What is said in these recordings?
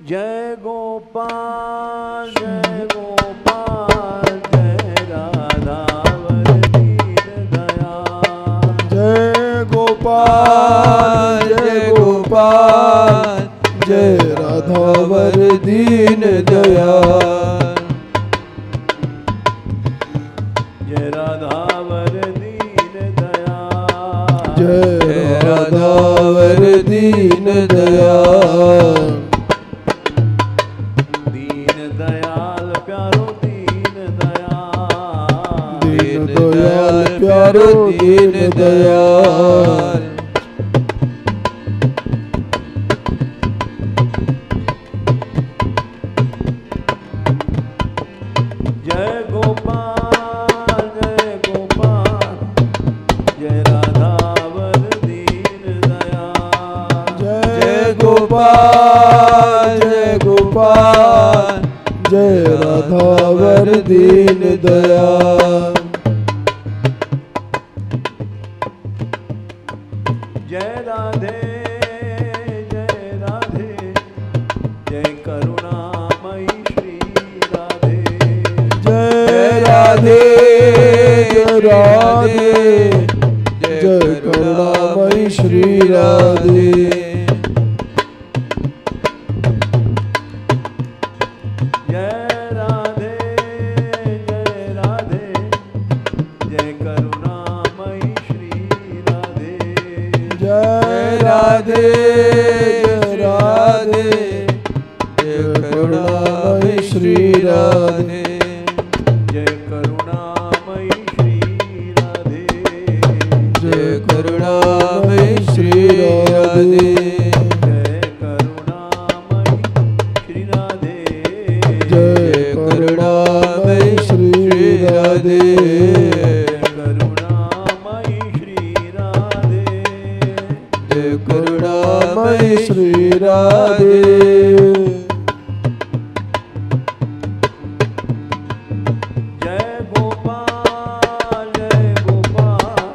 जय गोपाल जय गोपाल जय राधावर दीन दयाल। जय गोपाल जय गोपाल जय राधावर दीन दयाल। जय राधावर दीन दयाल। जय राधावर दीन दयाल। दीन दयाल प्यारो दीन दयाल। दीन दयाल प्यारो दीन दयाल। जय गोपाल जय गोपाल जय राधावर दीन दयाल। जय गोपाल जय गोपाल जय राधावर दीन दयाल। जय राधे जय राधे जय करुणामयी श्री राधे। जय राधे जय राधे जय करुणामयी श्री राधे। जय राधे जय राधे जय करुणामयी श्री राधे। जय राधे जय राधे जय करुणामयी श्री राधे। जय करुणामयी श्री राधे। जय करुणामयी श्री राधे। जय करुणामयी श्री राधे। जय करुणामयी श्री राधे। करुणामयी श्री राधे। जय करुणामयी श्री राधे। जय गोपाल जय गोपाल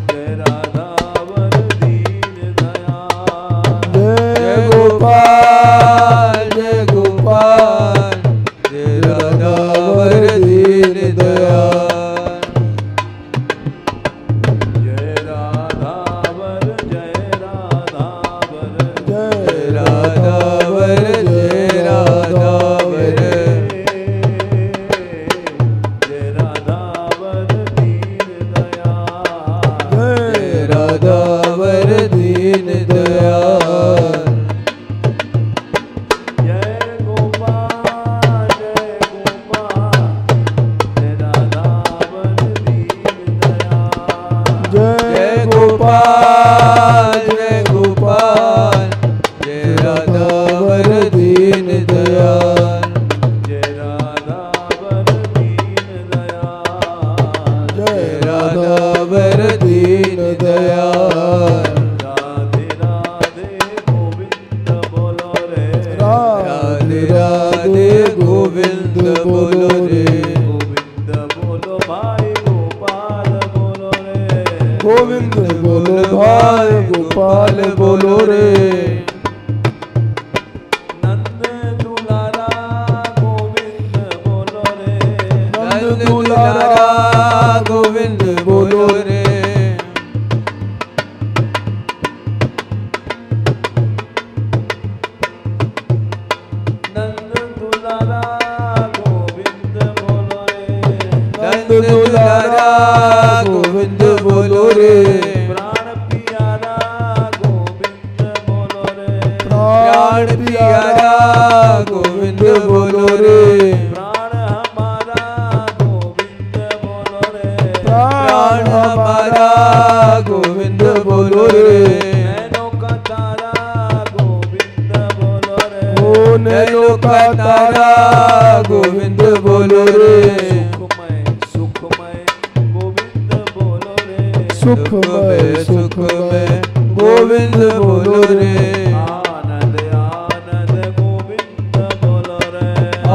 जय राधावर दीन दयाल। जय गोपाल जय गोपाल जय राधावर दीन दयाल। जय राधावर जय राधावर जय राधावर जय राधावर। जय राधावर दीन दयाल। जय राधावर दीन दयाल। जय गोपाल जय गोपाल जय राधावर दीन दयाल। जय गोपाल जय गोपाल जय राधावर दीन दयाल। जय राधावर दीन दयाल। जय राधावर दीन दयाल। राधे राधे गोविंद बोलो रे। राधे राधे गोविंद बोलो रे। गोविंद बोलो भाई गोपाल बोलो रे। गोविंद बोलो भाई गोपाल बोलो रे। नंद दुलारा गोविंद बोलो रे। नंद दुलारा गोविंद बोलो रे। नंद दुलारा गोविंद बोलो रे। नंद दुलारा गोविंद बोलो रे। प्राण प्यारा गोविंद बोलो रे। प्राण प्यारा गोविंद बोलो रे। प्राण हमारा गोविंद बोलो रे। प्राण हमारा गोविंद बोलो रे। नैनों का तारा गोविंद बोलो रे। ओ नैनो का तारा गोविंद बोलो रे। सुखमय सुखमय गोविंद बोलो रे। सुखमय सुखमय गोविंद बोलो रे। आनंद आनंद गोविंद बोलो रे।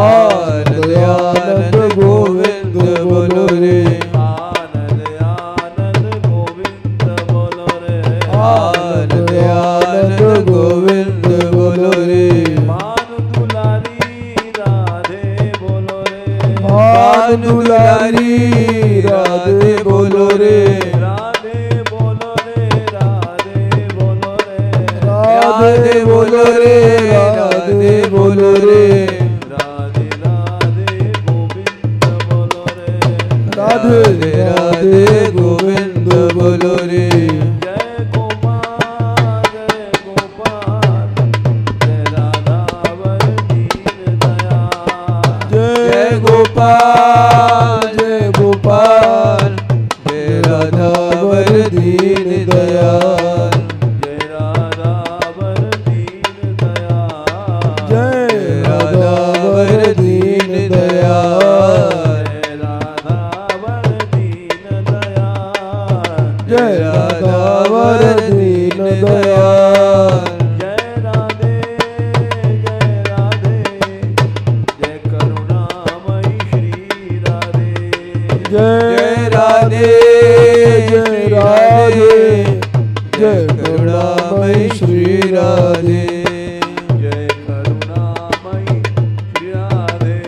आनंद आनंद गोविंद बोलो रे। आनंद आनंद गोविंद बोलो रे। आनंद आनंद गोविंद बोलो रे। माया जय राधे जय करुणामयी श्री राधे। जय राधे जय राधे जय करुणामयी श्री राधे। जय करुणामयी श्री राधे।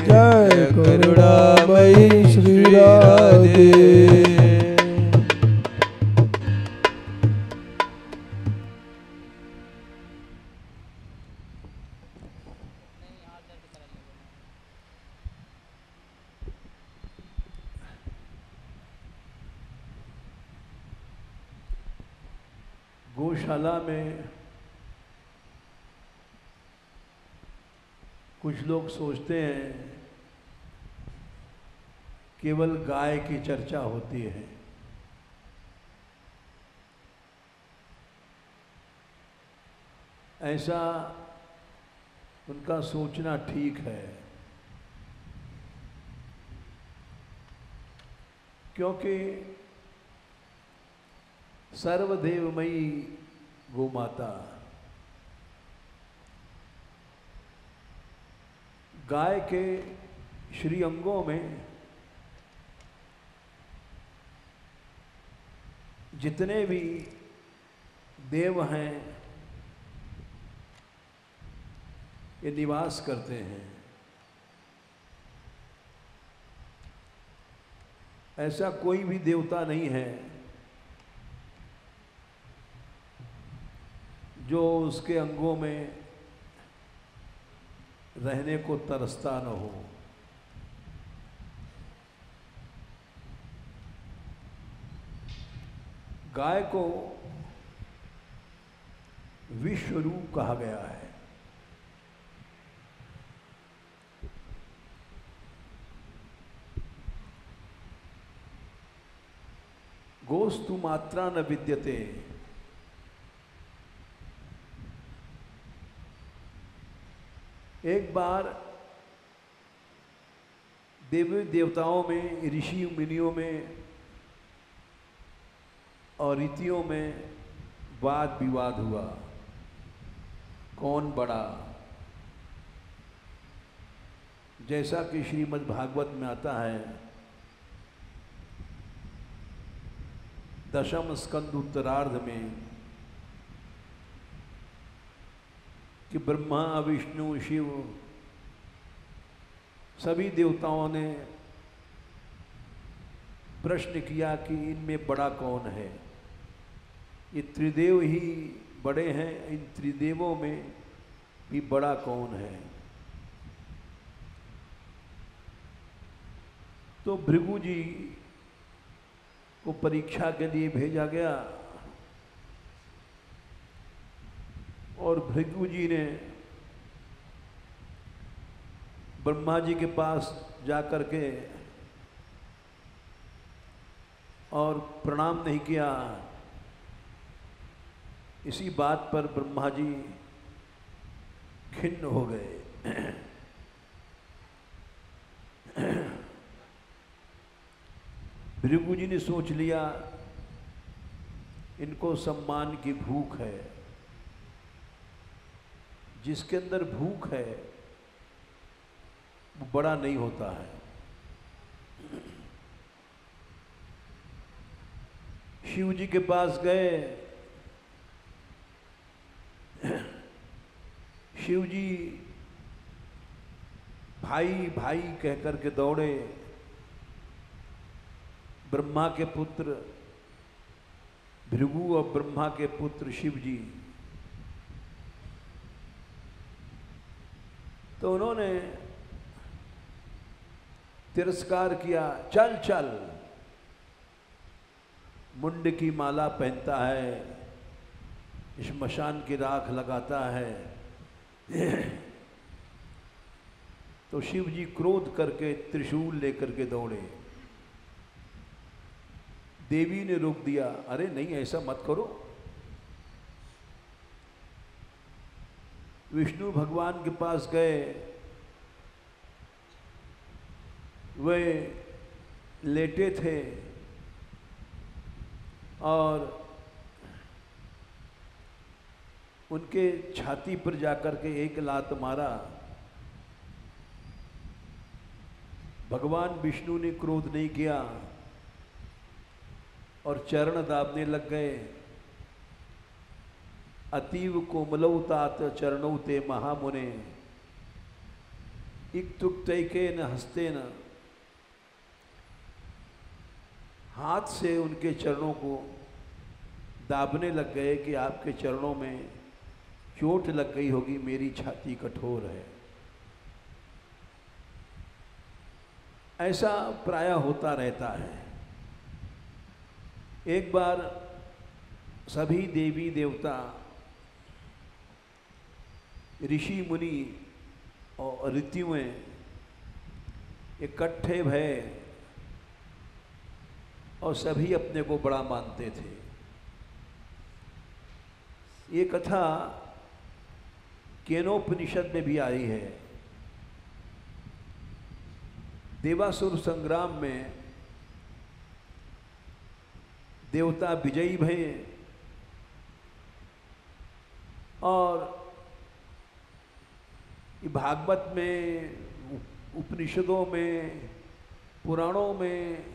जय करुणामयी श्री राधे। गौशाला में कुछ लोग सोचते हैं केवल गाय की चर्चा होती है। ऐसा उनका सोचना ठीक है, क्योंकि सर्वदेवमयी गोमाता गाय के श्रीअंगों में जितने भी देव हैं ये निवास करते हैं। ऐसा कोई भी देवता नहीं है जो उसके अंगों में रहने को तरसता न हो। गाय को विश्व रूप कहा गया है। गोस्तु मात्रा न विद्यते। एक बार देवी देवताओं में, ऋषि मुनियों में और रीतियों में वाद विवाद हुआ, कौन बड़ा। जैसा कि श्रीमद् भागवत में आता है, दशम स्कंद उत्तरार्ध में, कि ब्रह्मा विष्णु शिव सभी देवताओं ने प्रश्न किया कि इनमें बड़ा कौन है। ये त्रिदेव ही बड़े हैं, इन त्रिदेवों में भी बड़ा कौन है। तो भृगु जी को परीक्षा के लिए भेजा गया और भृगु जी ने ब्रह्मा जी के पास जाकर के और प्रणाम नहीं किया। इसी बात पर ब्रह्मा जी खिन्न हो गए। भृगु जी ने सोच लिया इनको सम्मान की भूख है। जिसके अंदर भूख है वो बड़ा नहीं होता है। शिव जी के पास गए। शिव जी भाई भाई कह कर के दौड़े। ब्रह्मा के पुत्र भृगु और ब्रह्मा के पुत्र शिव जी, तो उन्होंने तिरस्कार किया। चल चल, मुंड की माला पहनता है, श्मशान की राख लगाता है। तो शिव जी क्रोध करके त्रिशूल लेकर के दौड़े। देवी ने रोक दिया, अरे नहीं ऐसा मत करो। विष्णु भगवान के पास गए। वे लेटे थे और उनके छाती पर जाकर के एक लात मारा। भगवान विष्णु ने क्रोध नहीं किया और चरण दाबने लग गए। अतीव कोमलौ तात चरणौ ते महामुने इक्तुक्तैकेन हस्तेन। हाथ से उनके चरणों को दाबने लग गए कि आपके चरणों में चोट लग गई होगी, मेरी छाती कठोर है। ऐसा प्रायः होता रहता है। एक बार सभी देवी देवता, ऋषि मुनि और ऋतुएं इकट्ठे भये और सभी अपने को बड़ा मानते थे। ये कथा केनोपनिषद में भी आई है। देवासुर संग्राम में देवता विजयी भये और भागवत में, उपनिषदों में, पुराणों में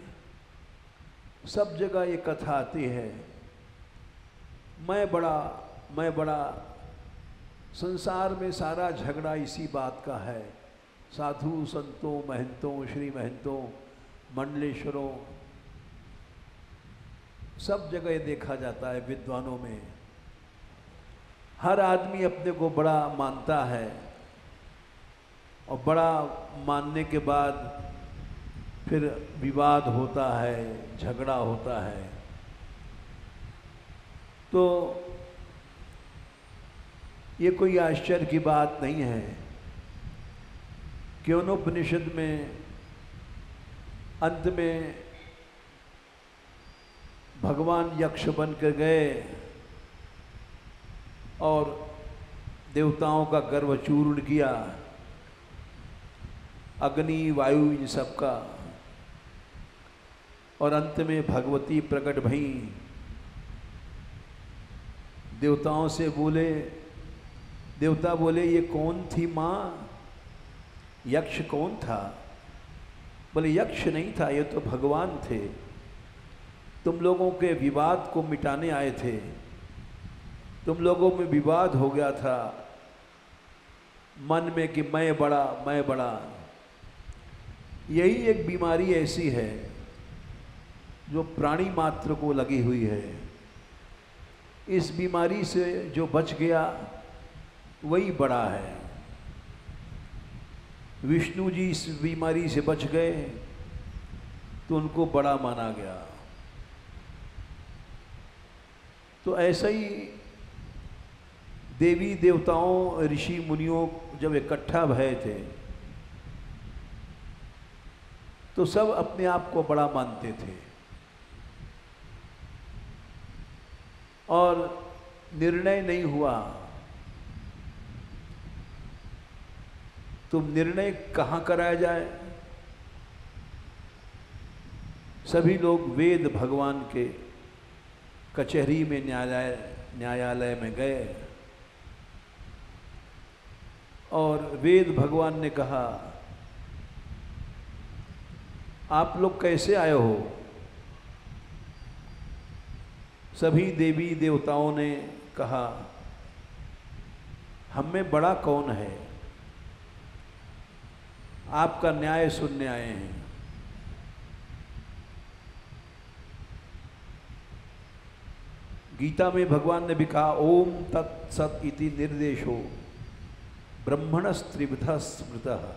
सब जगह ये कथा आती है। मैं बड़ा, संसार में सारा झगड़ा इसी बात का है। साधु संतों, महंतों, श्री महंतों, मंडलेश्वरों, सब जगह देखा जाता है। विद्वानों में हर आदमी अपने को बड़ा मानता है और बड़ा मानने के बाद फिर विवाद होता है, झगड़ा होता है। तो ये कोई आश्चर्य की बात नहीं है। केनोपनिषद में अंत में भगवान यक्ष बन कर गए और देवताओं का गर्व चूर्ण किया, अग्नि, वायु, इन सब का। और अंत में भगवती प्रकट भई। देवताओं से बोले, देवता बोले ये कौन थी माँ? यक्ष कौन था? बोले यक्ष नहीं था, ये तो भगवान थे। तुम लोगों के विवाद को मिटाने आए थे। तुम लोगों में विवाद हो गया था मन में कि मैं बड़ा, मैं बड़ा। यही एक बीमारी ऐसी है जो प्राणी मात्र को लगी हुई है। इस बीमारी से जो बच गया वही बड़ा है। विष्णु जी इस बीमारी से बच गए तो उनको बड़ा माना गया। तो ऐसा ही देवी देवताओं, ऋषि मुनियों जब इकट्ठा भये थे तो सब अपने आप को बड़ा मानते थे और निर्णय नहीं हुआ। तो निर्णय कहाँ कराया जाए? सभी लोग वेद भगवान के कचहरी में, न्यायालय में गए और वेद भगवान ने कहा आप लोग कैसे आए हो? सभी देवी देवताओं ने कहा हम में बड़ा कौन है? आपका न्याय सुनने आए हैं। गीता में भगवान ने भी कहा ओम तत्सत इति निर्देशो ब्रह्मणस्त्रिविधः स्मृतः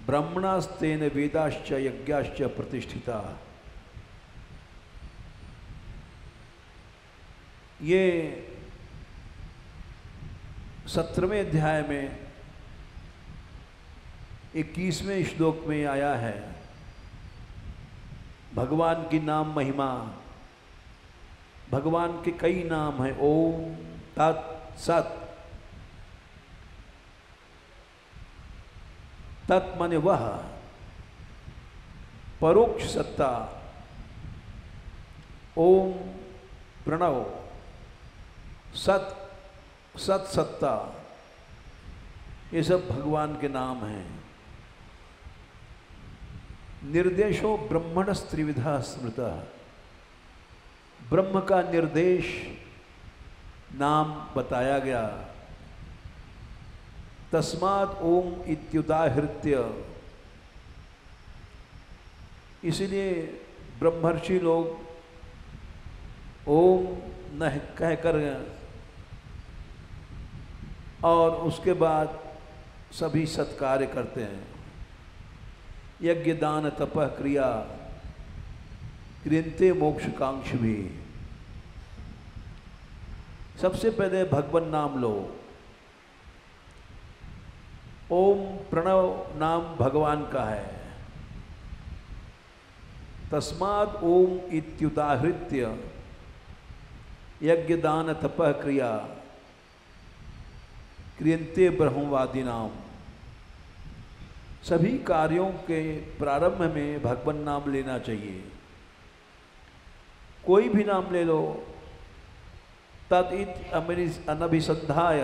ब्रह्मणास्तेन वेदाश्च यज्ञाश्च प्रतिष्ठिता। ये 17वें अध्याय में 21वें श्लोक में आया है। भगवान की नाम महिमा, भगवान के कई नाम हैं। ओम तत्सत, तत् माने वह, परोक्ष सत्ता। ओम प्रणव, सत सत, सत्ता, ये सब भगवान के नाम हैं। निर्देशो ब्रह्मण त्रिविधा स्मृता, ब्रह्म का निर्देश नाम बताया गया। तस्मात् ओम इत्युदाहृत्य, इसलिए ब्रह्मर्षि लोग ओम न कहकर और उसके बाद सभी सत्कार्य करते हैं। यज्ञ दान तपः क्रिया क्रियन्ते मोक्ष कांक्ष भी। सबसे पहले भगवान नाम लो। ओम प्रणव नाम भगवान का है। तस्मात् ओम इत्युदाहृत्य यज्ञ दान तपः क्रिया क्रियन्ते ब्रह्मवादी नाम। सभी कार्यों के प्रारंभ में भगवान नाम लेना चाहिए। कोई भी नाम ले लो। तदित अनभिसंधाय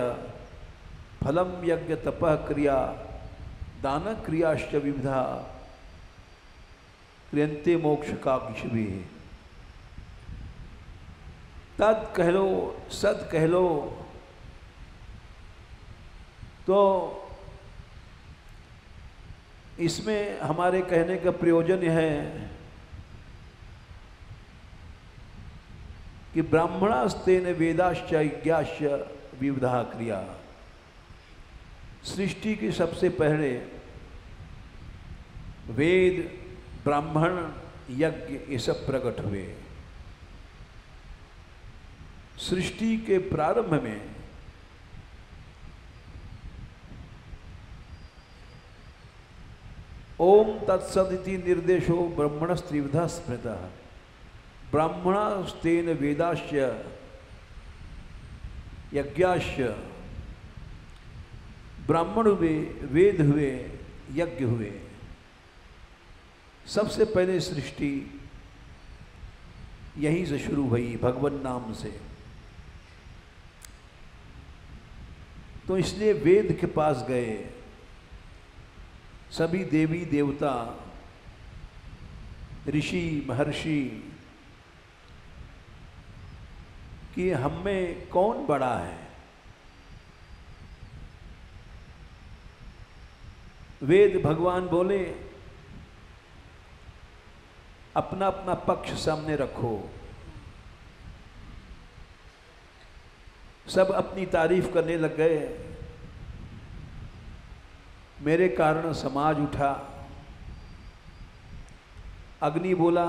फलम यज्ञ तपः क्रिया दान क्रियाश्च विविधा क्रियन्ते मोक्ष कांक्ष भी। तद कह लो, सद कह लो, तो इसमें हमारे कहने का प्रयोजन है कि ब्राह्मणास्तेन वेदाश्च यज्ञाश्च विविधा क्रिया। सृष्टि के सबसे पहले वेद, ब्राह्मण, यज्ञ ये सब प्रकट हुए। सृष्टि के प्रारंभ में ओम तत्सदिति निर्देशो ब्रह्मणस्त्रिविधा स्मृतः। ब्राह्मणास्तेन वेदाश्च यज्ञाश्च, ब्राह्मण हुए, वेद हुए, यज्ञ हुए। सबसे पहले सृष्टि यहीं से शुरू हुई, भगवान नाम से। तो इसलिए वेद के पास गए सभी देवी देवता, ऋषि महर्षि कि हम में कौन बड़ा है। वेद भगवान बोले अपना अपना पक्ष सामने रखो। सब अपनी तारीफ करने लग गए। मेरे कारण समाज उठा। अग्नि बोला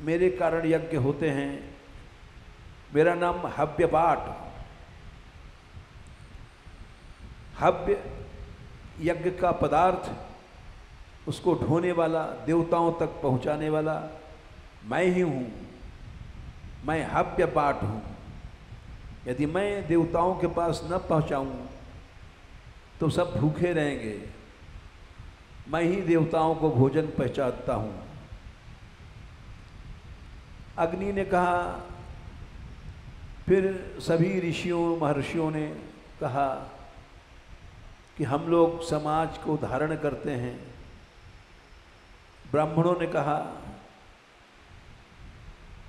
मेरे कारण यज्ञ होते हैं। मेरा नाम हव्यपाठ। हव्य यज्ञ का पदार्थ, उसको ढोने वाला, देवताओं तक पहुंचाने वाला मैं ही हूँ। मैं हव्यपाठ हूँ। यदि मैं देवताओं के पास न पहुँचाऊँ तो सब भूखे रहेंगे। मैं ही देवताओं को भोजन पहुँचाता हूँ। अग्नि ने कहा, फिर सभी ऋषियों महर्षियों ने कहा कि हम लोग समाज को धारण करते हैं। ब्राह्मणों ने कहा,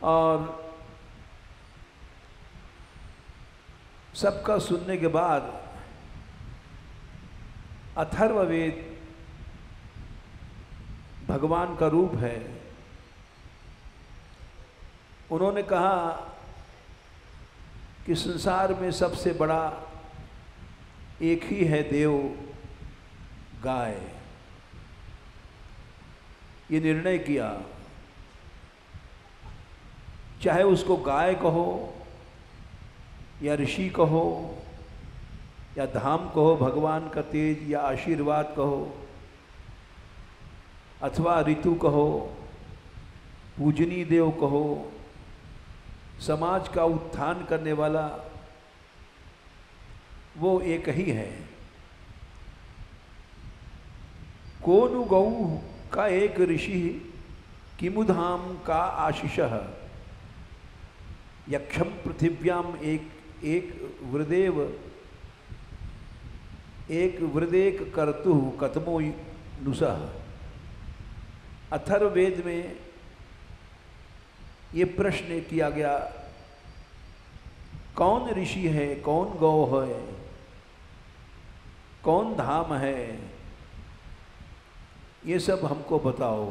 और सबका सुनने के बाद अथर्ववेद भगवान का रूप है। उन्होंने कहा कि संसार में सबसे बड़ा एक ही है देव, गाय। ये निर्णय किया, चाहे उसको गाय कहो या ऋषि कहो या धाम कहो, भगवान का तेज या आशीर्वाद कहो, अथवा ऋतु कहो, पूजनीय देव कहो, समाज का उत्थान करने वाला वो एक ही है। कोनु गौ का एक ऋषि किमुधाम का आशीषः, यक्षम पृथिव्याम एक एक वृदेव एक वृदेक कर्तु कतमो नुसह। अथर्ववेद में ये प्रश्न किया गया, कौन ऋषि है, कौन गौ है, कौन धाम है, ये सब हमको बताओ।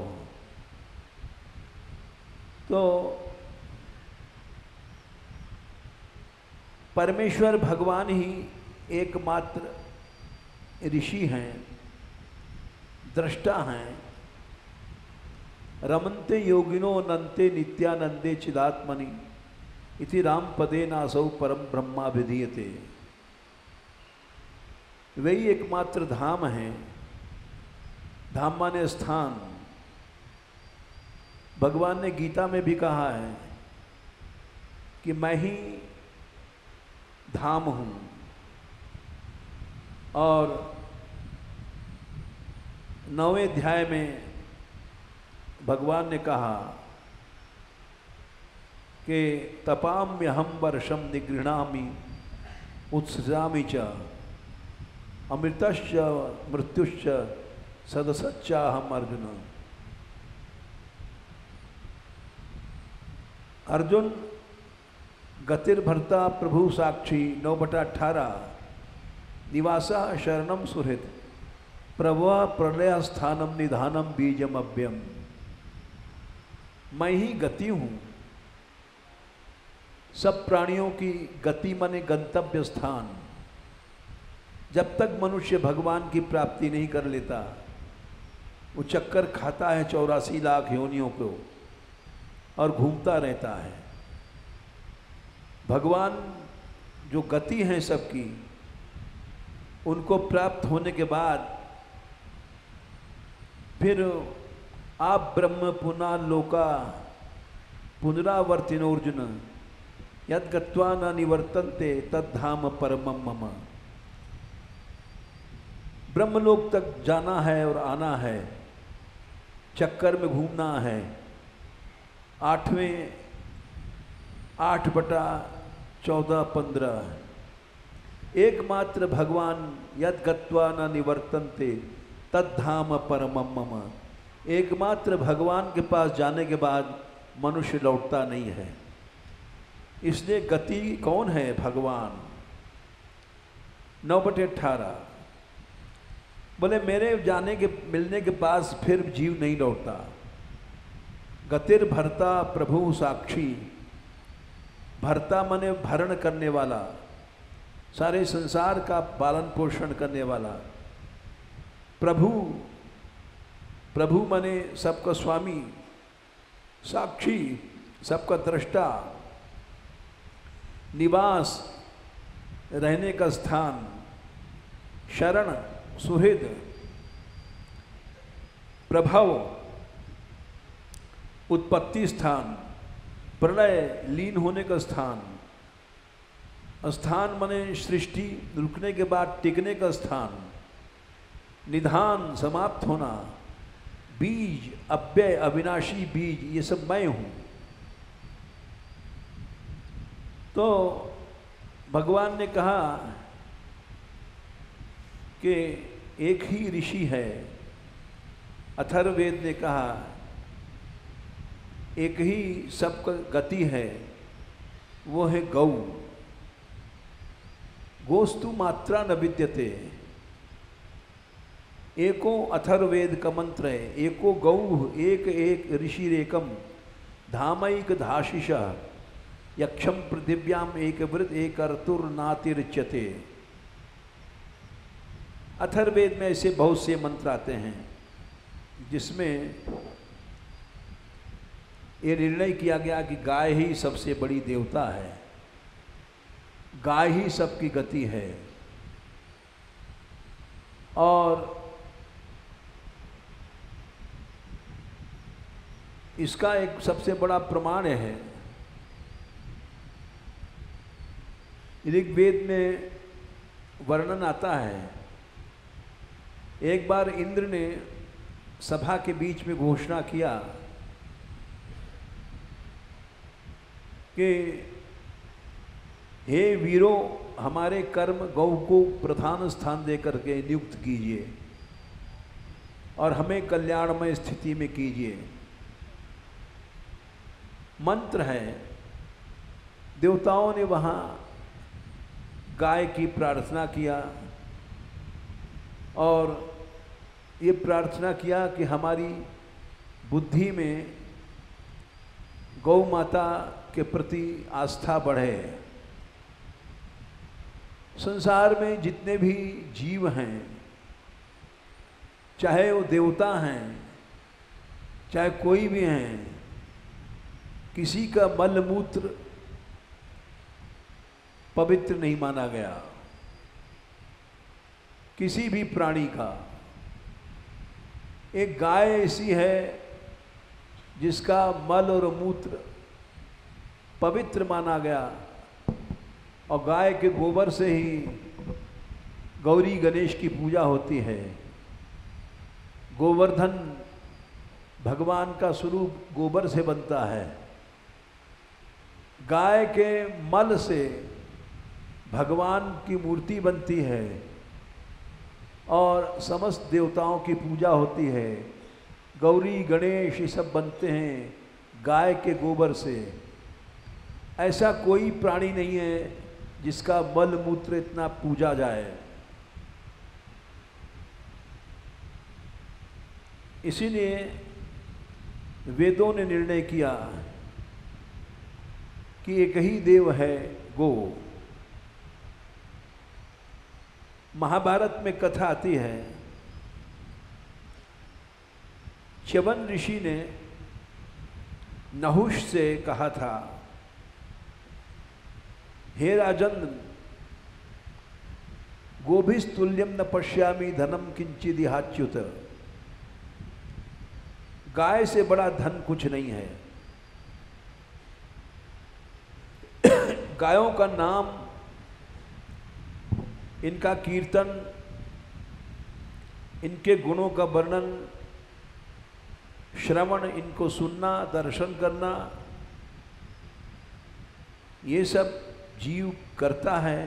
तो परमेश्वर भगवान ही एकमात्र ऋषि हैं, दृष्टा हैं। रमन्ते योगिनो नन्ते नित्यानंदे चिदात्मनि इति राम पदे नासौ परम ब्रह्मा विधीयते। वही एकमात्र धाम है। धाम माने स्थान। भगवान ने गीता में भी कहा है कि मैं ही धाम हूँ। और 9वें अध्याय में भगवान ने कहा कि तपाम्यहम वर्षम निगृह्णामि उत्सृजामि च अमृतश्च मृत्युश्च सदसच्चाहम अर्जुन। अर्जुन गतिर्भर्ता प्रभु साक्षी 9/18 निवासा शरणम सुहृद प्रभा प्रलय स्थानम निधानम बीजम अव्यम। मैं ही गति हूँ। सब प्राणियों की गति माने गंतव्य स्थान। जब तक मनुष्य भगवान की प्राप्ति नहीं कर लेता, वो चक्कर खाता है 84 लाख योनियों को और घूमता रहता है। भगवान जो गति हैं सबकी, उनको प्राप्त होने के बाद फिर आप ब्रह्म पुनः लोका पुनरावर्तिनोर्जुन यद गत्वा न निवर्तन्ते तद्धाम परमम मम। ब्रह्मलोक तक जाना है और आना है, चक्कर में घूमना है। 8/14-15 एकमात्र भगवान यद गत्वा न निवर्तन्ते तद्धाम परमम मम। एकमात्र भगवान के पास जाने के बाद मनुष्य लौटता नहीं है। इसलिए गति कौन है? भगवान। 9/18 बोले मेरे जाने के मिलने के पास फिर जीव नहीं लौटता। गतिर्भर्ता प्रभु साक्षी। भर्ता माने भरण करने वाला, सारे संसार का पालन पोषण करने वाला। प्रभु, प्रभु माने सबका स्वामी। साक्षी, सबका दृष्टा। निवास, रहने का स्थान। शरण, सुहृद। प्रभव, उत्पत्ति स्थान। प्रलय, लीन होने का स्थान। स्थान माने सृष्टि रुकने के बाद टिकने का स्थान। निधान, समाप्त होना। बीज, अव्यय अविनाशी बीज, ये सब मैं हूँ। तो भगवान ने कहा कि एक ही ऋषि है। अथर्ववेद ने कहा एक ही सबका गति है, वो है गौ। गोस्तु मात्रा न विद्यते। एको अथर्ववेद का मंत्र है। एको गौ एक एक ऋषिरेकम धामैक धाशिष यक्षम पृथिव्याम एक वृत एक अर्तुर्नातिरिच्यते। अथर्ववेद में ऐसे बहुत से मंत्र आते हैं जिसमें ये निर्णय किया गया कि गाय ही सबसे बड़ी देवता है, गाय ही सबकी गति है। और इसका एक सबसे बड़ा प्रमाण है, ऋग्वेद में वर्णन आता है। एक बार इंद्र ने सभा के बीच में घोषणा किया कि हे वीरों, हमारे कर्म गौ को प्रधान स्थान देकर के नियुक्त कीजिए और हमें कल्याणमय स्थिति में कीजिए। मंत्र है। देवताओं ने वहाँ गाय की प्रार्थना किया और ये प्रार्थना किया कि हमारी बुद्धि में गौ माता के प्रति आस्था बढ़े। संसार में जितने भी जीव हैं, चाहे वो देवता हैं, चाहे कोई भी हैं, किसी का मल मूत्र पवित्र नहीं माना गया, किसी भी प्राणी का। एक गाय ऐसी है जिसका मल और मूत्र पवित्र माना गया और गाय के गोबर से ही गौरी गणेश की पूजा होती है। गोवर्धन भगवान का स्वरूप गोबर से बनता है। गाय के मल से भगवान की मूर्ति बनती है और समस्त देवताओं की पूजा होती है। गौरी गणेश ये सब बनते हैं गाय के गोबर से। ऐसा कोई प्राणी नहीं है जिसका मल मूत्र इतना पूजा जाए। इसीलिए वेदों ने निर्णय किया कि एक ही देव है गो। महाभारत में कथा आती है, च्यवन ऋषि ने नहुष से कहा था, हे राजन, गोभिस्तुल्यम न पश्यामि धनम किंचिदिहाच्युत। गाय से बड़ा धन कुछ नहीं है। गायों का नाम, इनका कीर्तन, इनके गुणों का वर्णन, श्रवण, इनको सुनना, दर्शन करना, ये सब जीव करता है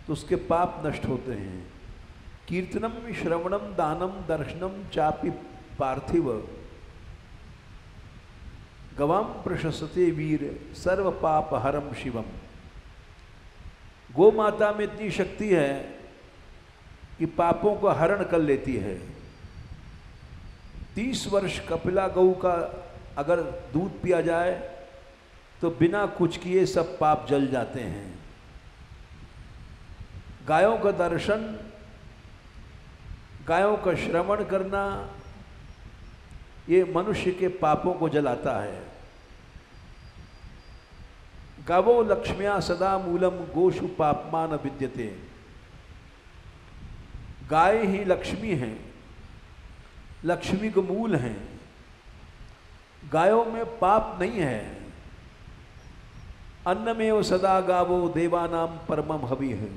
तो उसके पाप नष्ट होते हैं। कीर्तनम श्रवणम दानम दर्शनम चापि पार्थिव गवाम प्रशस्ते वीर सर्व पाप हरम शिवम। गो माता में इतनी शक्ति है कि पापों का हरण कर लेती है। 30 वर्ष कपिला गऊ का अगर दूध पिया जाए तो बिना कुछ किए सब पाप जल जाते हैं। गायों का दर्शन, गायों का श्रवण करना, ये मनुष्य के पापों को जलाता है। गावो लक्ष्म्या सदा मूलम गोषु पापमान विद्यते। गाय ही लक्ष्मी हैं, लक्ष्मी को मूल हैं। गायों में पाप नहीं है। अन्नमेव सदा गावो देवानाम परमम हवि है।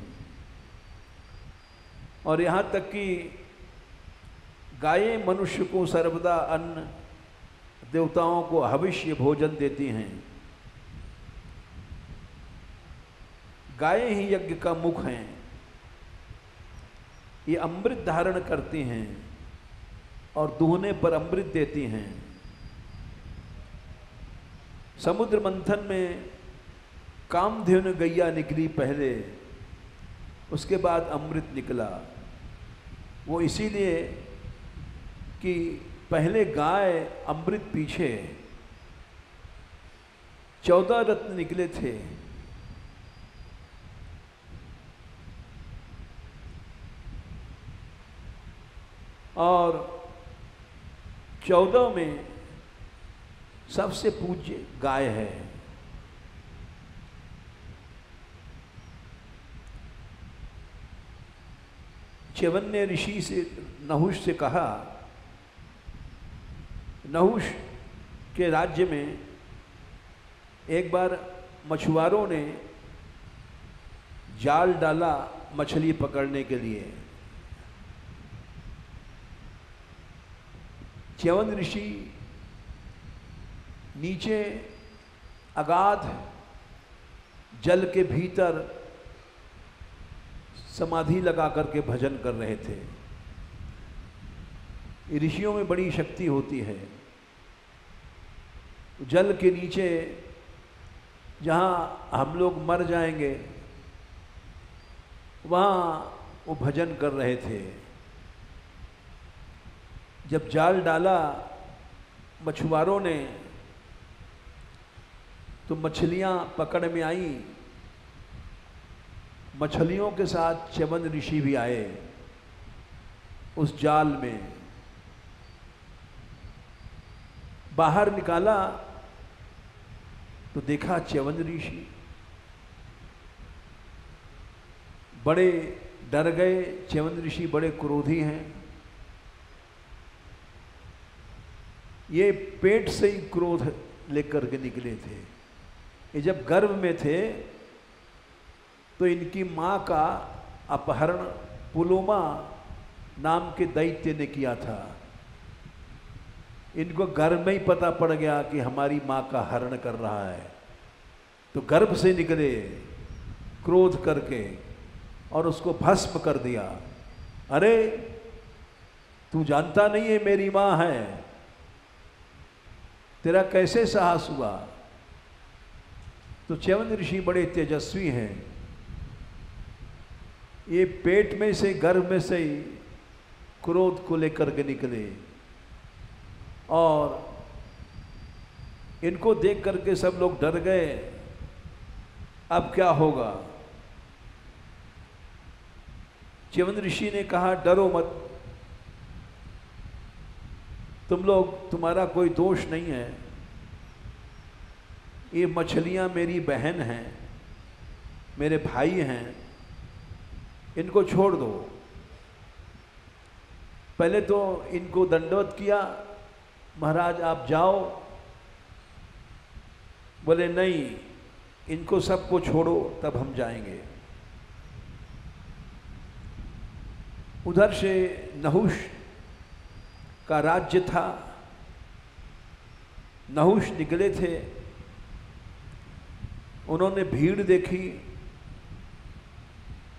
और यहाँ तक कि गायें मनुष्य को सर्वदा अन्न, देवताओं को हविष्य भोजन देती हैं। गायें ही यज्ञ का मुख हैं। ये अमृत धारण करती हैं और दूहने पर अमृत देती हैं। समुद्र मंथन में कामधेनु गैया निकली पहले, उसके बाद अमृत निकला। वो इसीलिए कि पहले गाय, अमृत पीछे। 14 रत्न निकले थे। और 14 में सबसे पूज्य गाय है। च्यवन ने ऋषि से, नहुष से कहा, नहुष के राज्य में एक बार मछुआरों ने जाल डाला मछली पकड़ने के लिए। च्यवन ऋषि नीचे अगाध जल के भीतर समाधि लगा करके भजन कर रहे थे। ऋषियों में बड़ी शक्ति होती है। जल के नीचे जहाँ हम लोग मर जाएंगे वहाँ वो भजन कर रहे थे। जब जाल डाला मछुआरों ने तो मछलियाँ पकड़ में आई। मछलियों के साथ च्यवन ऋषि भी आए उस जाल में। बाहर निकाला तो देखा च्यवन ऋषि बड़े डर गए। च्यवन ऋषि बड़े क्रोधी हैं। ये पेट से ही क्रोध लेकर के निकले थे। ये जब गर्भ में थे तो इनकी माँ का अपहरण पुलोमा नाम के दैत्य ने किया था। इनको गर्भ में ही पता पड़ गया कि हमारी माँ का हरण कर रहा है, तो गर्भ से निकले क्रोध करके और उसको भस्म कर दिया। अरे तू जानता नहीं है मेरी माँ है, तेरा कैसे साहस हुआ? तो च्यवन ऋषि बड़े तेजस्वी हैं। ये पेट में से गर्भ में से ही क्रोध को लेकर के निकले और इनको देख करके सब लोग डर गए। अब क्या होगा? च्यवन ऋषि ने कहा डरो मत, तुम लोग, तुम्हारा कोई दोष नहीं है। ये मछलियाँ मेरी बहन हैं, मेरे भाई हैं, इनको छोड़ दो। पहले तो इनको दंडवत किया, महाराज आप जाओ। बोले नहीं, इनको सबको छोड़ो तब हम जाएंगे। उधर से नहुष का राज्य था। नहुष निकले थे, उन्होंने भीड़ देखी।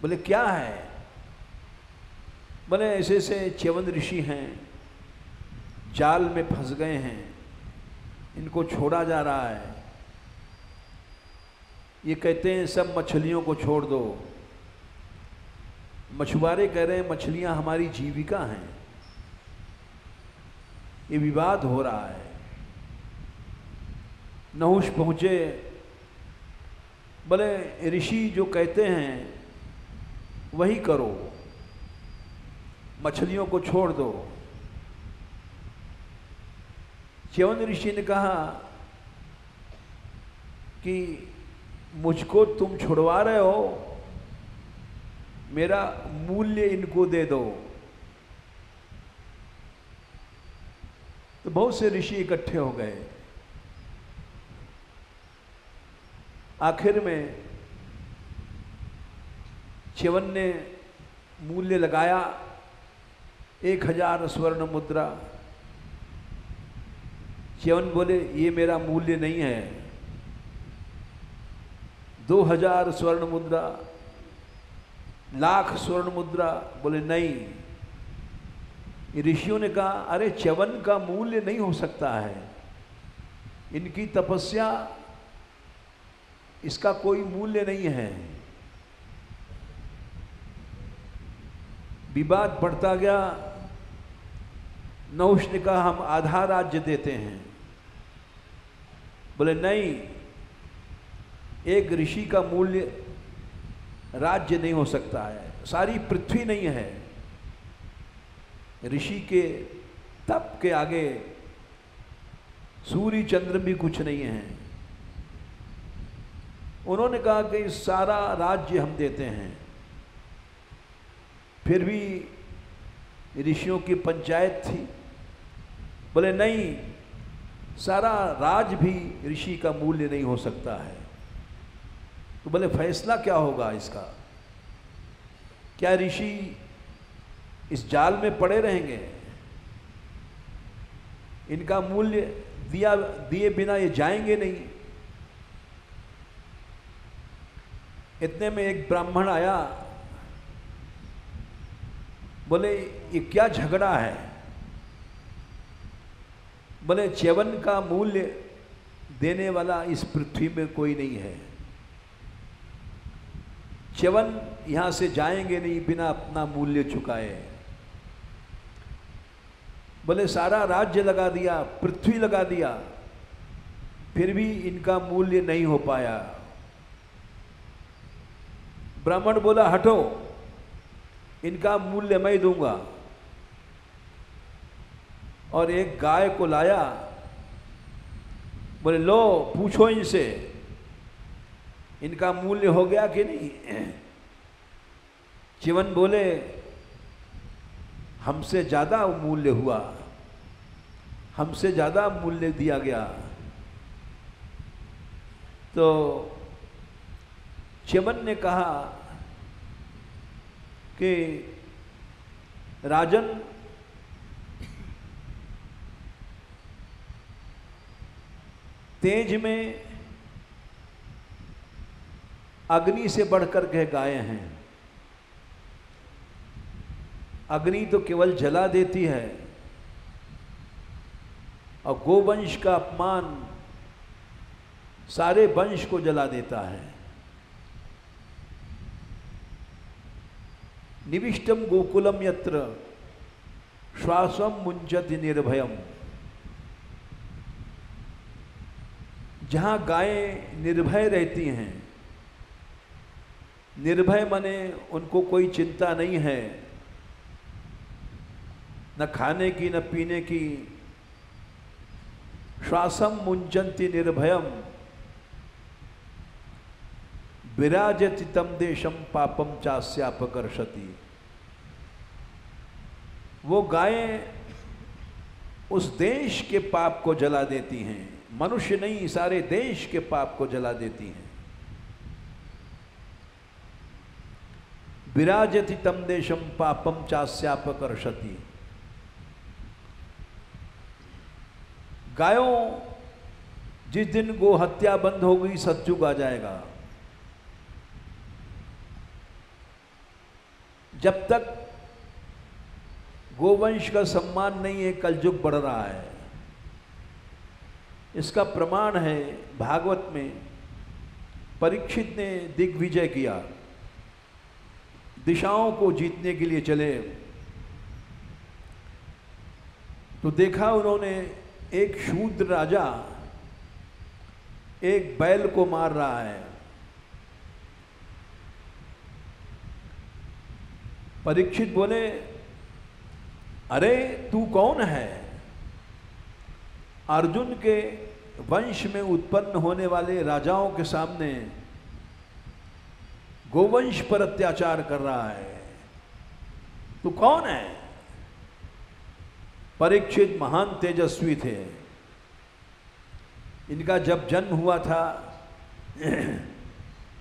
बोले क्या है? बोले ऐसे ऐसे च्यवन ऋषि हैं, जाल में फंस गए हैं, इनको छोड़ा जा रहा है। ये कहते हैं सब मछलियों को छोड़ दो। मछुआरे कह रहे हैं मछलियां हमारी जीविका हैं। ये विवाद हो रहा है। नहुष पहुंचे, बोले ऋषि जो कहते हैं वही करो, मछलियों को छोड़ दो। च्यवन ऋषि ने कहा कि मुझको तुम छुड़वा रहे हो, मेरा मूल्य इनको दे दो। तो बहुत से ऋषि इकट्ठे हो गए। आखिर में च्यवन ने मूल्य लगाया 1000 स्वर्ण मुद्रा। च्यवन बोले ये मेरा मूल्य नहीं है। 2000 स्वर्ण मुद्रा, 1,00,000 स्वर्ण मुद्रा। बोले नहीं। ऋषियों ने कहा अरे च्यवन का मूल्य नहीं हो सकता है, इनकी तपस्या, इसका कोई मूल्य नहीं है। विवाद बढ़ता गया। नहुष ने कहा हम आधा राज्य देते हैं। बोले नहीं, एक ऋषि का मूल्य राज्य नहीं हो सकता है, सारी पृथ्वी नहीं है। ऋषि के तप के आगे सूर्य चंद्र भी कुछ नहीं है। उन्होंने कहा कि सारा राज्य हम देते हैं। फिर भी ऋषियों की पंचायत थी। बोले नहीं, सारा राज भी ऋषि का मूल्य नहीं हो सकता है। तो बोले फैसला क्या होगा इसका? क्या ऋषि इस जाल में पड़े रहेंगे? इनका मूल्य दिए बिना ये जाएंगे नहीं। इतने में एक ब्राह्मण आया, बोले ये क्या झगड़ा है? बोले च्यवन का मूल्य देने वाला इस पृथ्वी में कोई नहीं है। च्यवन यहां से जाएंगे नहीं बिना अपना मूल्य चुकाए। बोले सारा राज्य लगा दिया, पृथ्वी लगा दिया, फिर भी इनका मूल्य नहीं हो पाया। ब्राह्मण बोला हटो, इनका मूल्य मैं दूंगा। और एक गाय को लाया, बोले लो पूछो इनसे इनका मूल्य हो गया कि नहीं। च्यवन बोले हमसे ज़्यादा मूल्य हुआ, हमसे ज़्यादा मूल्य दिया गया। तो च्यवन ने कहा कि राजन, तेज में अग्नि से बढ़कर के गाय हैं। अग्नि तो केवल जला देती है और गोवंश का अपमान सारे वंश को जला देता है। निविष्टम गोकुलम यत्र श्वासम मुंचति निर्भयम। जहां गायें निर्भय रहती हैं, निर्भय माने उनको कोई चिंता नहीं है, न खाने की न पीने की। श्वासम मुंचन्ति निर्भयम विराजति तम देशम पापम चास्यापकर्षति। वो गायें उस देश के पाप को जला देती हैं, मनुष्य नहीं सारे देश के पाप को जला देती हैं। विराजति तम देशम पापम चास्यापकर्षति। गायों, जिस दिन गो हत्या बंद हो गई सतयुग आ जाएगा। जब तक गोवंश का सम्मान नहीं है कलयुग बढ़ रहा है। इसका प्रमाण है भागवत में परीक्षित ने दिग्विजय किया, दिशाओं को जीतने के लिए चले तो देखा उन्होंने एक शूद्र राजा एक बैल को मार रहा है। परीक्षित बोले अरे तू कौन है? अर्जुन के वंश में उत्पन्न होने वाले राजाओं के सामने गोवंश पर अत्याचार कर रहा है, तू कौन है? परीक्षित महान तेजस्वी थे। इनका जब जन्म हुआ था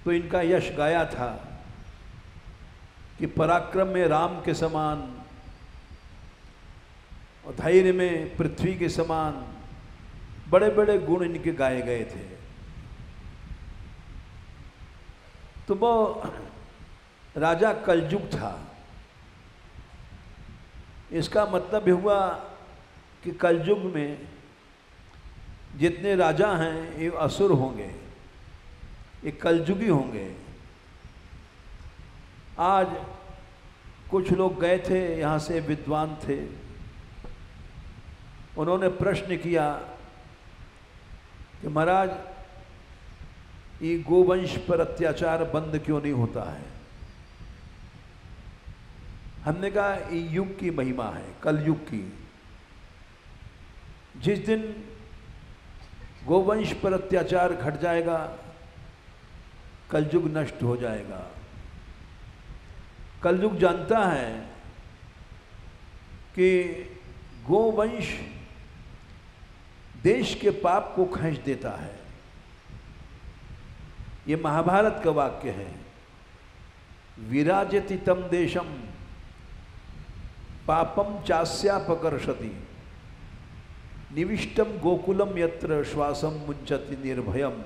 तो इनका यश गाया था कि पराक्रम में राम के समान और धैर्य में पृथ्वी के समान बड़े बड़े गुण इनके गाए गए थे। तो वो राजा कलयुग था। इसका मतलब हुआ कि कलयुग में जितने राजा हैं ये असुर होंगे, ये कलयुगी होंगे। आज कुछ लोग गए थे यहाँ से, विद्वान थे, उन्होंने प्रश्न किया कि महाराज ये गोवंश पर अत्याचार बंद क्यों नहीं होता है? हमने कहा ये युग की महिमा है, कलयुग की। जिस दिन गोवंश पर अत्याचार घट जाएगा कलयुग नष्ट हो जाएगा। कलयुग जानता है कि गोवंश देश के पाप को खींच देता है। ये महाभारत का वाक्य है। विराजति तम देशम पापम चास्यापकर्षति निविष्टम गोकुलम यत्र श्वासम मुंचति निर्भयम।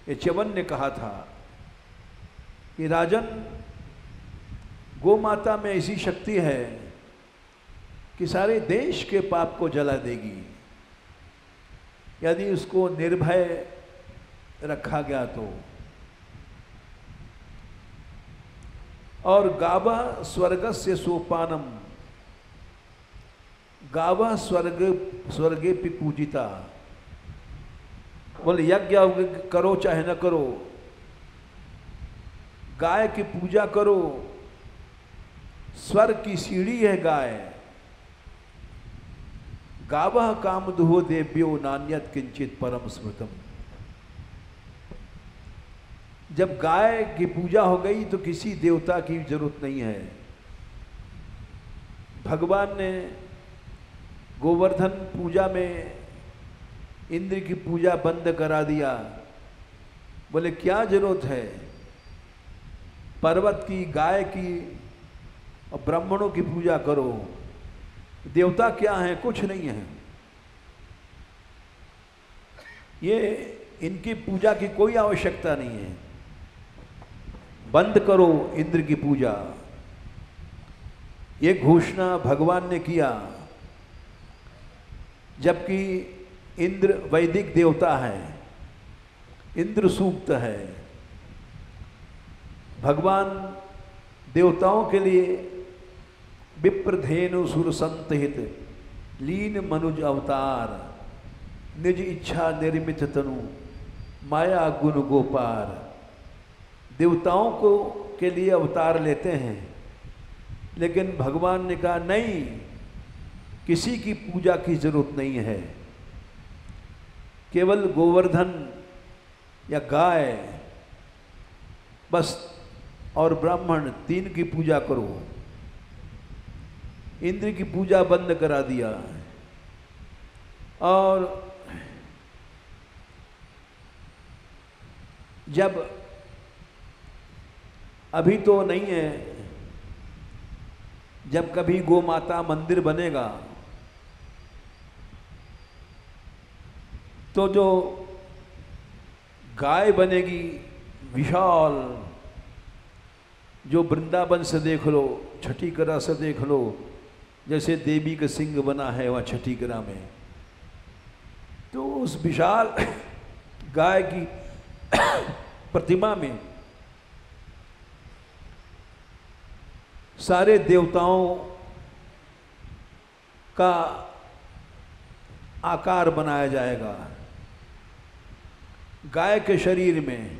ये च्यवन ने कहा था कि राजन, गौ माता में ऐसी शक्ति है कि सारे देश के पाप को जला देगी यदि उसको निर्भय रखा गया तो। और गावा स्वर्गस्य सोपानम, गावा स्वर्गे पे पूजिता। बोले यज्ञ करो चाहे न करो, गाय की पूजा करो, स्वर्ग की सीढ़ी है गाय। गावः कामदुहो देव्यो नान्यत किंचित परम स्मृतम। जब गाय की पूजा हो गई तो किसी देवता की जरूरत नहीं है। भगवान ने गोवर्धन पूजा में इंद्र की पूजा बंद करा दिया। बोले क्या जरूरत है, पर्वत की, गाय की और ब्राह्मणों की पूजा करो। देवता क्या है, कुछ नहीं है। ये इनकी पूजा की कोई आवश्यकता नहीं है, बंद करो इंद्र की पूजा। ये घोषणा भगवान ने किया, जबकि इंद्र वैदिक देवता है, इंद्र सूक्त है। भगवान देवताओं के लिए विप्रधेनु सुर संतहित लीन मनुज अवतार, निज इच्छा निर्मित तनु माया गुण गोपार। देवताओं को के लिए अवतार लेते हैं, लेकिन भगवान ने कहा नहीं, किसी की पूजा की जरूरत नहीं है। केवल गोवर्धन या गाय बस और ब्राह्मण, तीन की पूजा करो। इंद्र की पूजा बंद करा दिया। और जब अभी तो नहीं है, जब कभी गौ माता मंदिर बनेगा तो जो गाय बनेगी विशाल, जो वृंदावन से देख लो, छठीकरा से देख लो, जैसे देवी का सिंह बना है वहाँ छठीकरा में, तो उस विशाल गाय की प्रतिमा में सारे देवताओं का आकार बनाया जाएगा। गाय के शरीर में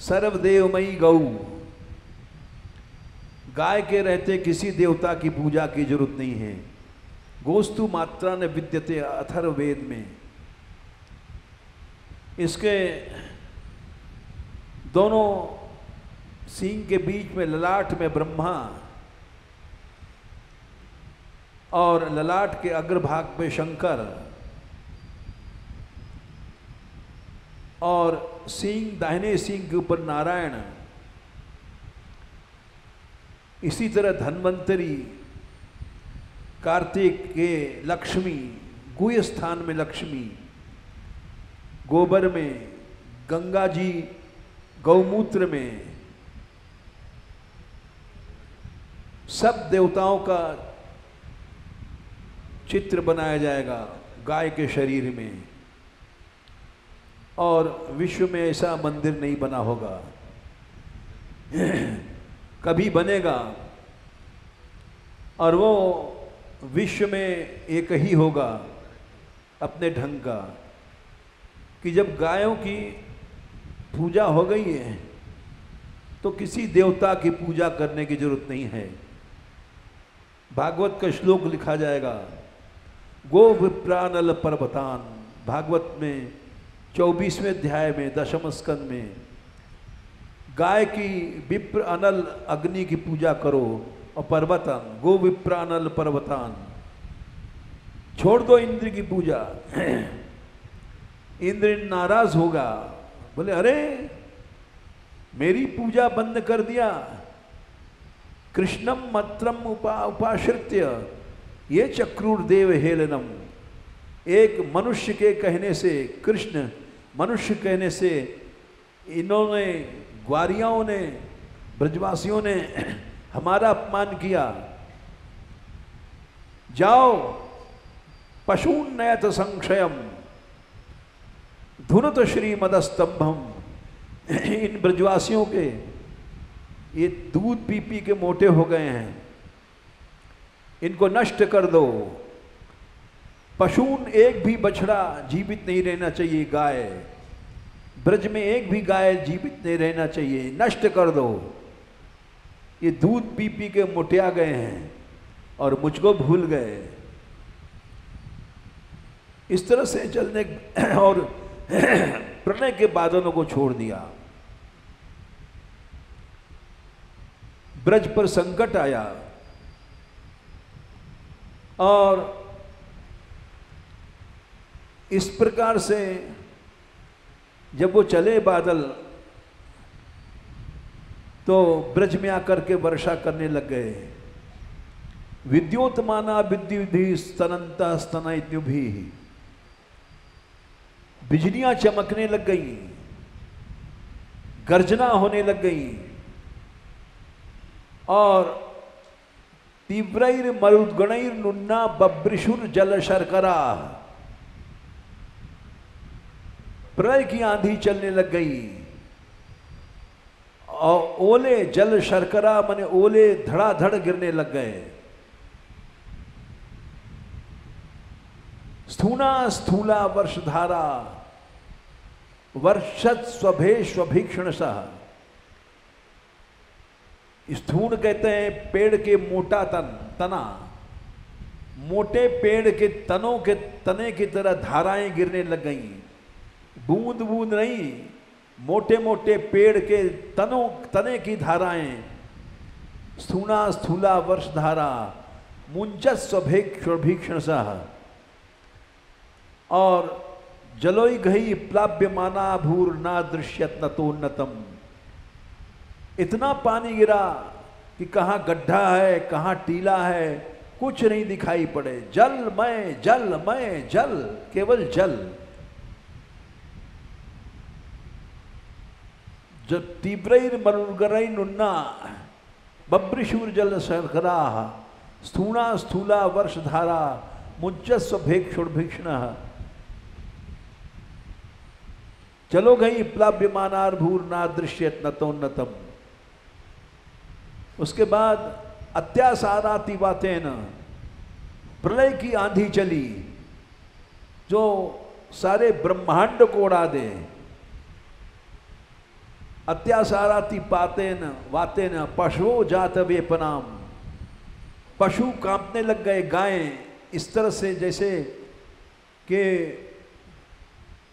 सर्वदेवमयी गौ, गाय के रहते किसी देवता की पूजा की जरूरत नहीं है। गोस्तु मात्रा ने विद्यते अथर्ववेद में। इसके दोनों सींग के बीच में ललाट में ब्रह्मा और ललाट के अग्रभाग पे शंकर और सींग, दाहिने सींग के ऊपर नारायण। इसी तरह धन्वंतरी, कार्तिक के लक्ष्मी, गुह्य स्थान में लक्ष्मी, गोबर में, गंगा जी गौमूत्र में, सब देवताओं का चित्र बनाया जाएगा गाय के शरीर में। और विश्व में ऐसा मंदिर नहीं बना होगा, कभी बनेगा, और वो विश्व में एक ही होगा अपने ढंग का, कि जब गायों की पूजा हो गई है तो किसी देवता की पूजा करने की जरूरत नहीं है। भागवत का श्लोक लिखा जाएगा, गो विप्रानल पर्वतान, भागवत में 24वें अध्याय में 10वें स्कंद में, गाय की विप्र अनल अग्नि की पूजा करो, और पर्वतान, गो विप्रानल पर्वतान। छोड़ दो इंद्र की पूजा। इंद्र नाराज होगा, बोले अरे मेरी पूजा बंद कर दिया, कृष्णम मत्रम उपाश्रित्य ये चक्रुर्देव हेलनम। एक मनुष्य के कहने से, कृष्ण मनुष्य कहने से इन्होंने ग्वारियाओं ने, ब्रजवासियों ने हमारा अपमान किया, जाओ पशून नयत संक्षयम धुनत श्रीमदस्तंभम। इन ब्रजवासियों के ये दूध पी पी के मोटे हो गए हैं, इनको नष्ट कर दो। पशून, एक भी बछड़ा जीवित नहीं रहना चाहिए, गाय, ब्रज में एक भी गाय जीवित नहीं रहना चाहिए, नष्ट कर दो। ये दूध पी पी के मोटिया गए हैं और मुझको भूल गए। इस तरह से चलने और प्रलय के बादलों को छोड़ दिया। ब्रज पर संकट आया और इस प्रकार से जब वो चले बादल, तो ब्रज में आकर के वर्षा करने लग गए। विद्योतमाना विद्युधि स्तनंता स्तनयुभि, बिजलियां चमकने लग गई, गर्जना होने लग गई और तीव्रैर मरुद्गणैर नुन्ना बब्रिशुर जल शर्करा, प्रलय की आंधी चलने लग गई और ओले, जल शर्करा माने ओले धड़ाधड़ गिरने लग गए। स्थूना स्थूला वर्षधारा वर्षत स्वभेष्वभीक्षण सह। स्थूण कहते हैं पेड़ के मोटा तना, मोटे पेड़ के तनों के तने की तरह धाराएं गिरने लग गईं। बूंद बूंद नहीं, मोटे मोटे पेड़ के तने की धाराएं। स्थूणा स्थूला वर्षधारा मुंचत स्वभीक्षण सह। और जलोई गही प्लाव्यमाना भूर ना दृश्यत नतोन्नतम। इतना पानी गिरा कि कहाँ गड्ढा है, कहाँ टीला है, कुछ नहीं दिखाई पड़े। जलमय जलमय जल, केवल जल। जब तीव्रैर मरुद्गणैर नुन्ना बब्रिशूर जल शर्करा स्थूणा स्थूला वर्षधारा मुंचस्व भेक्षुर्भिक्षण। चलो गई प्लाव्यमानार भूर ना दृश्यत नतोन्नतम। उसके बाद अत्यासारातिवातेन, प्रलय की आंधी चली जो सारे ब्रह्मांड को उड़ा दे। अत्यासाराति पातेन वातेन पशुओ जात वेपनाम। पशु कांपने लग गए, गायें इस तरह से जैसे कि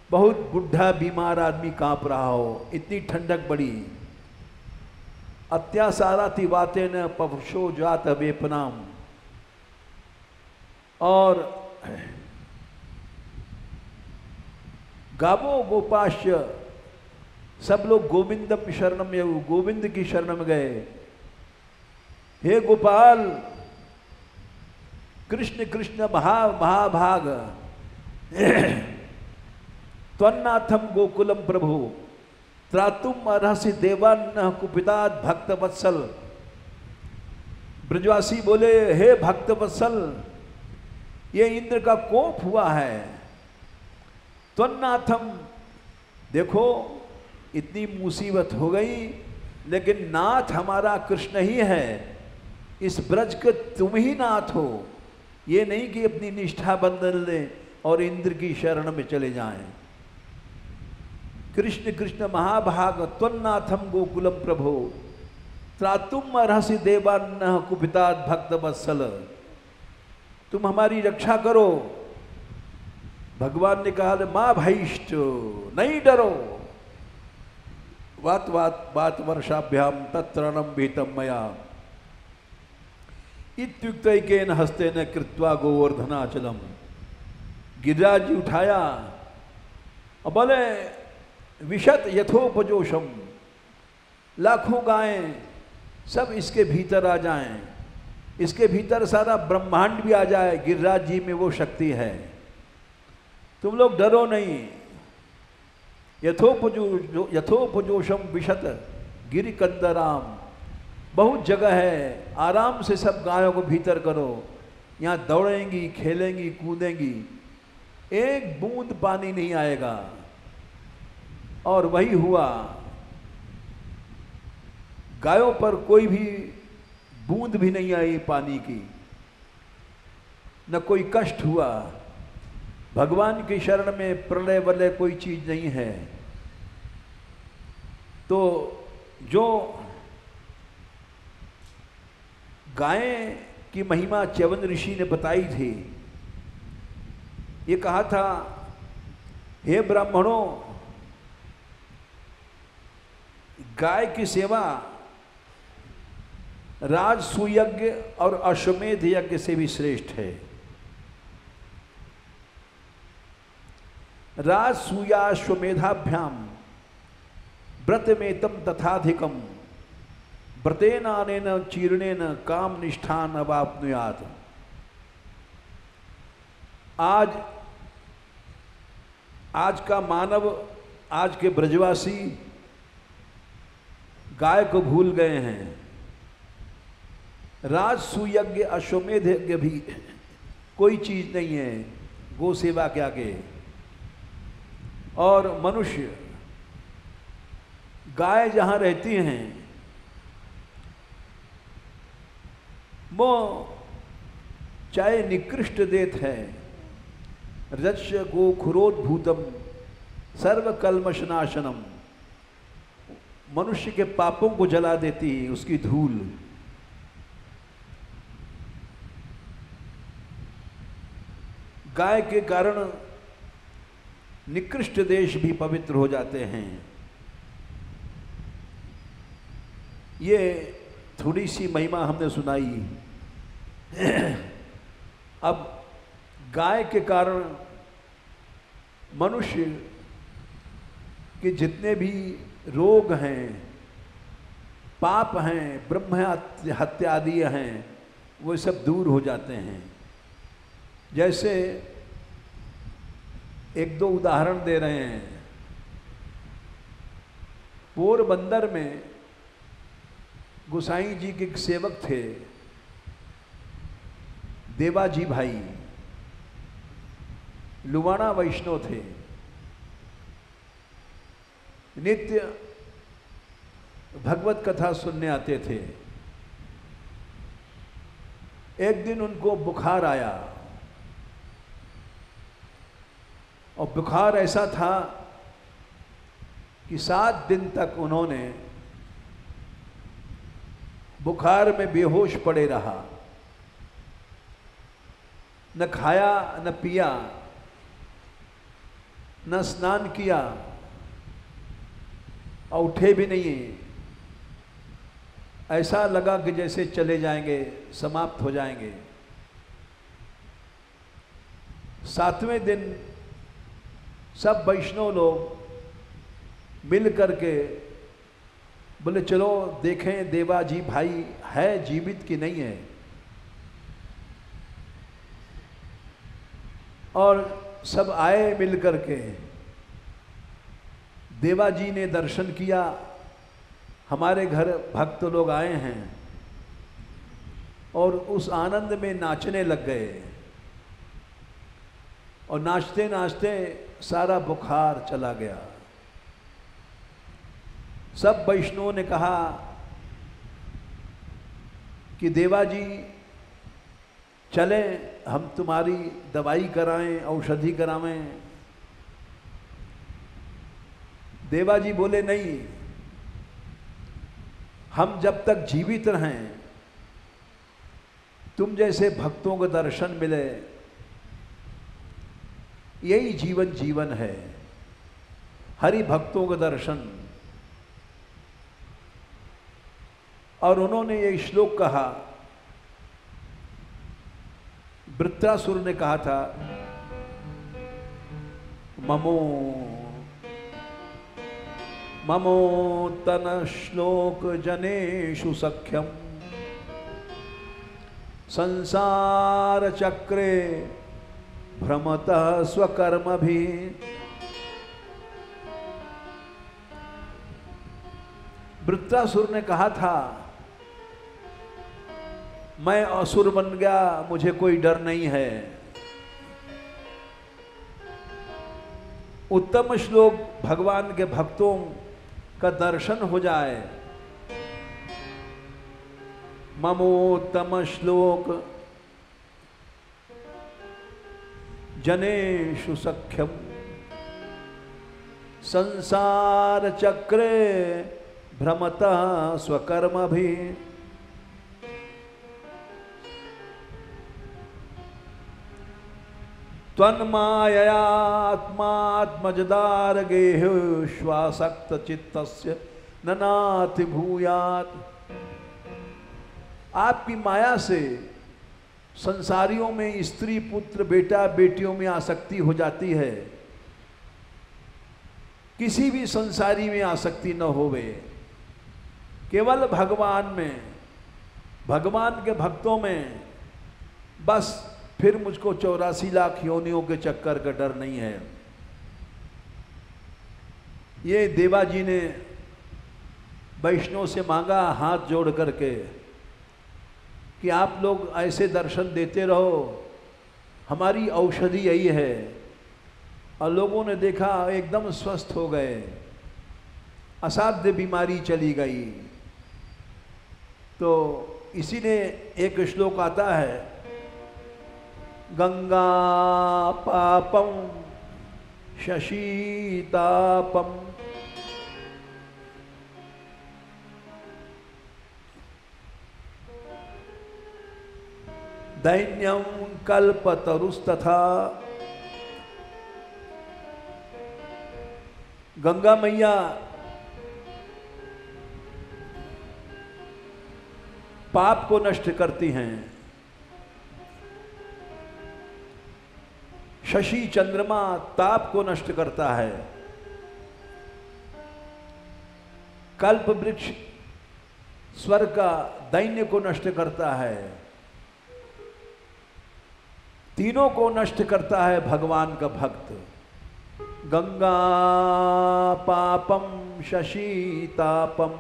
बहुत बुढ़ा बीमार आदमी कांप रहा हो, इतनी ठंडक बढ़ी। अत्यासाराति वातेन पशुओ जात वेपनाम। और गावो गोपाश्य, सब लोग गोविंदम शरणम यऊ, गोविंद की शरण में गए। हे गोपाल, कृष्ण कृष्ण महाभाग, त्वन्नाथम गोकुलम प्रभु, त्रातुम अर्हसि देवान्न कुपितात् भक्त वत्सल। ब्रजवासी बोले, हे भक्त वत्सल, ये इंद्र का कोप हुआ है। त्वन्नाथम, देखो इतनी मुसीबत हो गई, लेकिन नाथ हमारा कृष्ण ही है। इस ब्रज के तुम ही नाथ हो। ये नहीं कि अपनी निष्ठा बदल लें और इंद्र की शरण में चले जाएं। कृष्ण कृष्ण महाभाग, त्वन्नाथम गोकुलम प्रभो, त्रातुम अर्हसि देवान्न कुपितात् भक्त वत्सल। तुम हमारी रक्षा करो। भगवान ने कहा, मां भैष्ट, नहीं डरो। वात वात वात वर्षाभ्याम तत्रणम भीतम मया इत्युक्तैकेन हस्तेन कृत्वा गोवर्धनाचलम। गिरिराज जी उठाया और बोले, विशत यथोपजोषम, लाखों गायें सब इसके भीतर आ जाएं, इसके भीतर सारा ब्रह्मांड भी आ जाए। गिरिराज जी में वो शक्ति है, तुम लोग डरो नहीं। यथोपजोषम विशत गिरिकंदराम, बहुत जगह है, आराम से सब गायों को भीतर करो, यहाँ दौड़ेंगी, खेलेंगी, कूदेंगी, एक बूंद पानी नहीं आएगा। और वही हुआ, गायों पर कोई भी बूंद भी नहीं आई पानी की, न कोई कष्ट हुआ। भगवान की शरण में प्रलय वलय कोई चीज नहीं है। तो जो गायें की महिमा च्यवन ऋषि ने बताई थी, ये कहा था, हे ब्राह्मणों, गाय की सेवा राजसूयज्ञ और अश्वमेध यज्ञ से भी श्रेष्ठ है। राजसूयाश्वमेधाभ्याम व्रतमेतम तथाधिकम व्रतेनानेन चीर्णेन काम निष्ठान अवाप्नुयात्। आज का मानव, आज के ब्रजवासी गाय को भूल गए हैं। राजसूयज्ञ अश्वमेध यज्ञ भी कोई चीज नहीं है गो सेवा के आगे। और मनुष्य, गाय जहां रहती हैं वो चाहे निकृष्ट देत है, रजस्य गोखुरोद्भूतम सर्वकल्मषनाशनम, मनुष्य के पापों को जला देती है उसकी धूल। गाय के कारण निकृष्ट देश भी पवित्र हो जाते हैं। ये थोड़ी सी महिमा हमने सुनाई। अब गाय के कारण मनुष्य के जितने भी रोग हैं, पाप हैं, ब्रह्म हत्या आदि हैं, वो सब दूर हो जाते हैं। जैसे एक दो उदाहरण दे रहे हैं। पोरबंदर में गोसाई जी के एक सेवक थे, देवाजी भाई, लुवाणा वैष्णव थे। नित्य भगवत कथा सुनने आते थे। एक दिन उनको बुखार आया और बुखार ऐसा था कि 7 दिन तक उन्होंने बुखार में बेहोश पड़े रहा, न खाया न पिया न स्नान किया और उठे भी नहीं। ऐसा लगा कि जैसे चले जाएंगे, समाप्त हो जाएंगे। 7वें दिन सब वैष्णव लोग मिल करके बोले चलो देखें देवाजी भाई है जीवित कि नहीं है। और सब आए मिल करके। देवाजी ने दर्शन किया, हमारे घर भक्त लोग आए हैं, और उस आनंद में नाचने लग गए। और नाचते नाचते सारा बुखार चला गया। सब वैष्णवों ने कहा कि देवाजी चलें, हम तुम्हारी दवाई कराएं, औषधि करावें। देवाजी बोले नहीं, हम जब तक जीवित रहें, तुम जैसे भक्तों को दर्शन मिले, यही जीवन जीवन है, हरि भक्तों का दर्शन। और उन्होंने ये श्लोक कहा, वृत्रासुर ने कहा था, ममो ममो तन श्लोक जनेषु सख्यम संसार चक्रे भ्रमतः स्वकर्म भी। वृत्रासुर ने कहा था मैं असुर बन गया, मुझे कोई डर नहीं है। उत्तम श्लोक भगवान के भक्तों का दर्शन हो जाए। ममोत्तम श्लोक जनेषु सख्यम संसार चक्रे भ्रमतः स्वकर्मभि। त्वन्माययात्मात्मजदार गेह श्वासक्त चित्तस्य ननाति भूयात्। आपकी माया से संसारियों में स्त्री पुत्र बेटा बेटियों में आसक्ति हो जाती है, किसी भी संसारी में आसक्ति न होवे, केवल भगवान में, भगवान के भक्तों में। बस फिर मुझको 84 लाख योनियों के चक्कर का डर नहीं है। ये देवा जी ने वैष्णव से मांगा हाथ जोड़ करके कि आप लोग ऐसे दर्शन देते रहो, हमारी औषधि यही है। और लोगों ने देखा एकदम स्वस्थ हो गए, असाध्य बीमारी चली गई। तो इसीलिए एक श्लोक आता है, गंगा पापम शशीतापम दैन्यम कल्पतरुस्तथा। गंगा मैया पाप को नष्ट करती हैं, शशि चंद्रमा ताप को नष्ट करता है, कल्प वृक्ष स्वर्ग का दैन्य को नष्ट करता है, तीनों को नष्ट करता है भगवान का भक्त। गंगा पापम शशीतापम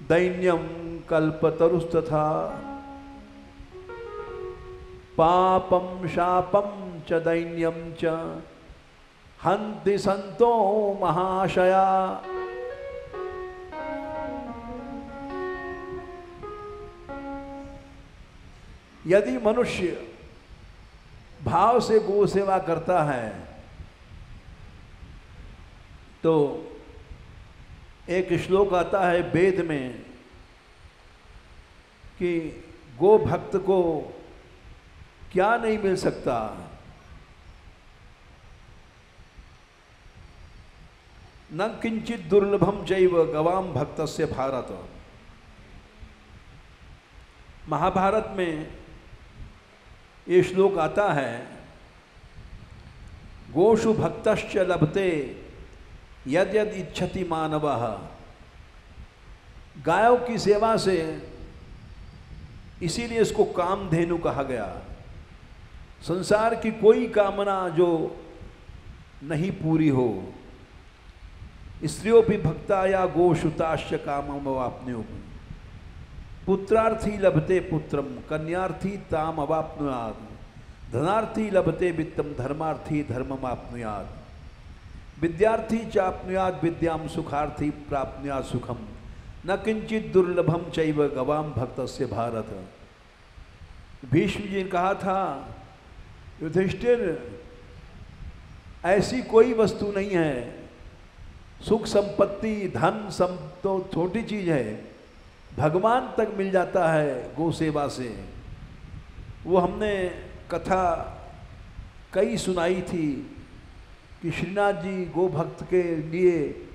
दैन्यम कल्पतरुस्तथा पापम शापम च दैन्यम च हन्ति संतो महाशया। यदि मनुष्य भाव से गो सेवा करता है तो एक श्लोक आता है वेद में कि गो भक्त को क्या नहीं मिल सकता। न किंचित दुर्लभम चैव गवाम भक्तस्य भारत। महाभारत में ये श्लोक आता है, गोषु भक्तश्च लभते यद यद इच्छति मानवः। गायों की सेवा से, इसीलिए इसको कामधेनु कहा गया। संसार की कोई कामना जो नहीं पूरी हो, स्त्रियों भी भक्ता या गोषुताश्च कामम अवाप्नुयुः। पुत्रार्थी लभते पुत्रम कन्यार्थी ताम अवाप्नुयात्। धनार्थी लभते वित्तम धर्मार्थी धर्मम आप्नुयात्। विद्यार्थी चाप्नुयात् विद्याम सुखार्थी प्राप्नुयात् सुखम। न किंचित दुर्लभम चैव गवाम भक्तस्य भारत। भीष्म जी ने कहा था, युधिष्ठिर ऐसी कोई वस्तु नहीं है, सुख संपत्ति धन तो छोटी चीज है, भगवान तक मिल जाता है गो सेवा से। वो हमने कथा कई सुनाई थी कि श्रीनाथ जी गो भक्त के लिए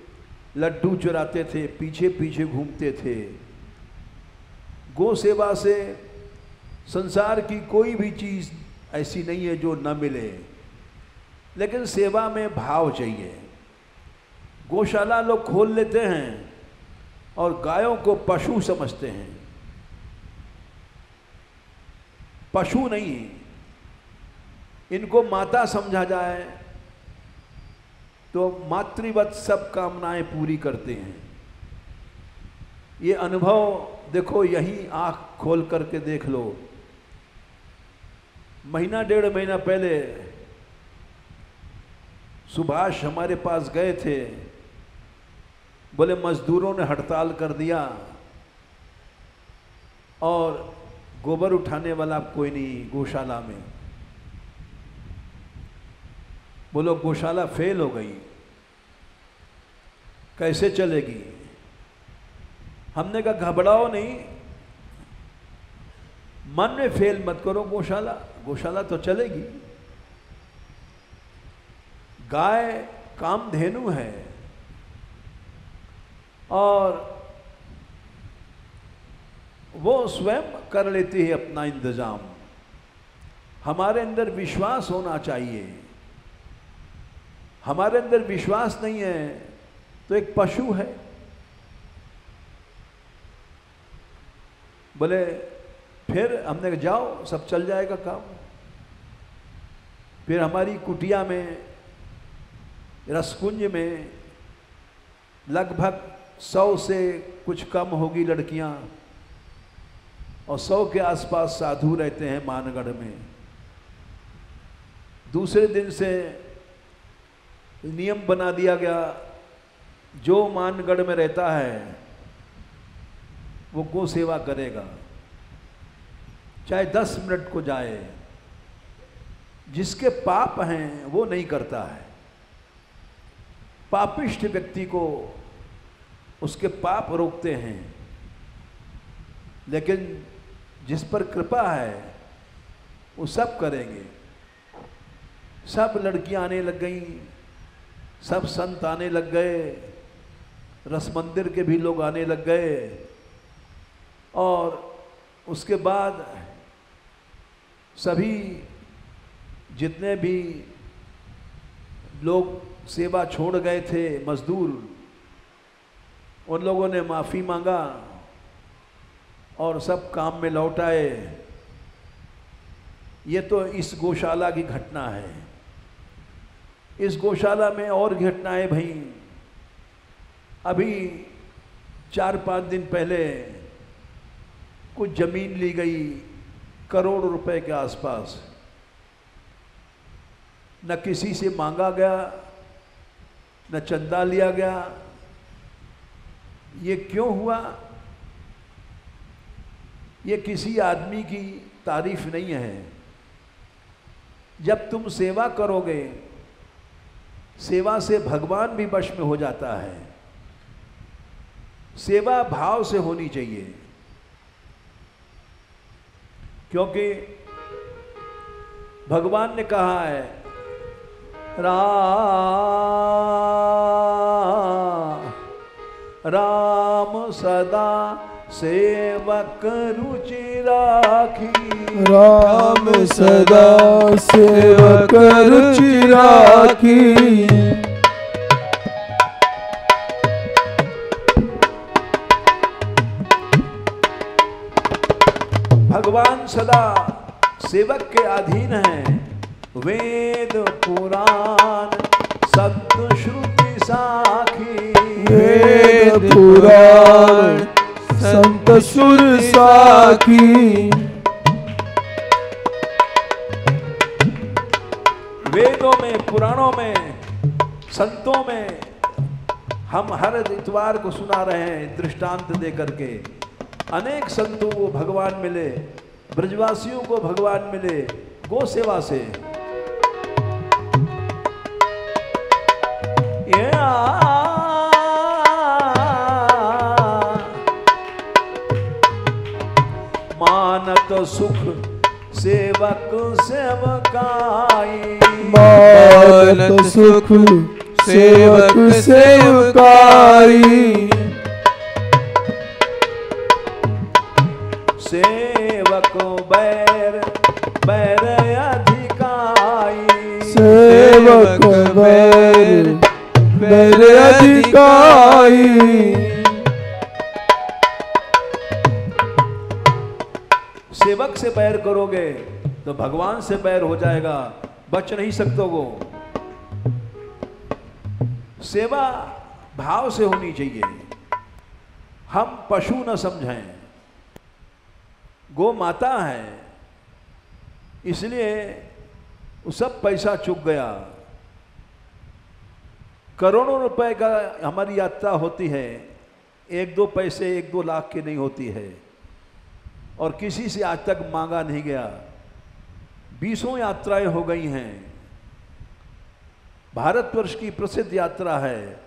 लड्डू चुराते थे, पीछे पीछे घूमते थे। गो सेवा से संसार की कोई भी चीज़ ऐसी नहीं है जो न मिले, लेकिन सेवा में भाव चाहिए। गौशाला लोग खोल लेते हैं और गायों को पशु समझते हैं। पशु नहीं, इनको माता समझा जाए तो मातृवत सब कामनाएं पूरी करते हैं। ये अनुभव देखो, यहीं आंख खोल करके देख लो। महीना 1.5 महीना पहले सुभाष हमारे पास गए थे, बोले मजदूरों ने हड़ताल कर दिया और गोबर उठाने वाला कोई नहीं गौशाला में। बोलो गौशाला फेल हो गई, कैसे चलेगी? हमने कहा घबराओ नहीं, मन में फेल मत करो, गौशाला तो चलेगी। गाय कामधेनु है और वो स्वयं कर लेती है अपना इंतजाम। हमारे अंदर विश्वास होना चाहिए। हमारे अंदर विश्वास नहीं है तो एक पशु है। बोले फिर हमने कहा जाओ, सब चल जाएगा काम। फिर हमारी कुटिया में, रसकुंज में लगभग 100 से कुछ कम होगी लड़कियां और 100 के आसपास साधु रहते हैं मानगढ़ में। दूसरे दिन से नियम बना दिया गया, जो मानगढ़ में रहता है वो गौ सेवा करेगा, चाहे 10 मिनट को जाए। जिसके पाप हैं वो नहीं करता है। पापिष्ट व्यक्ति को उसके पाप रोकते हैं, लेकिन जिस पर कृपा है वो सब करेंगे। सब लड़कियां आने लग गई, सब संत आने लग गए, रस मंदिर के भी लोग आने लग गए। और उसके बाद सभी जितने भी लोग सेवा छोड़ गए थे, मजदूर, उन लोगों ने माफ़ी मांगा और सब काम में लौट आए। ये तो इस गौशाला की घटना है। इस गौशाला में और घटनाएं भाई। अभी 4-5 दिन पहले कुछ जमीन ली गई करोड़ रुपए के आसपास। न किसी से मांगा गया, न चंदा लिया गया। ये क्यों हुआ? ये किसी आदमी की तारीफ नहीं है। जब तुम सेवा करोगे, सेवा से भगवान भी वश में हो जाता है। सेवा भाव से होनी चाहिए, क्योंकि भगवान ने कहा है राम सदा सेवक रुचि राखी। राम सदा सेवक रुचि राखी। भगवान सदा सेवक के अधीन हैं। वेद पुराण सत्य श्रुति साखी। वेद पुराण संत सुर साखी। वेदों में, पुराणों में, संतों में हम हर इतवार को सुना रहे हैं दृष्टांत दे करके। अनेक संतों को भगवान मिले, ब्रजवासियों को भगवान मिले गौ सेवा से। मानत सुख सेवक सेवकाई। मानत सुख सेवक सेवकाई। सेवक बैर बैर अधिकाई। सेवक बैर बैर अधिकाई। सेवक से बैर करोगे तो भगवान से बैर हो जाएगा, बच नहीं सकते वो। सेवा भाव से होनी चाहिए। हम पशु न समझें, गो माता है, इसलिए वो सब पैसा चुक गया। करोड़ों रुपए का हमारी यात्रा होती है, 1-2 पैसे 1-2 लाख की नहीं होती है, और किसी से आज तक मांगा नहीं गया। 20 यात्राएं हो गई हैं। भारतवर्ष की प्रसिद्ध यात्रा है।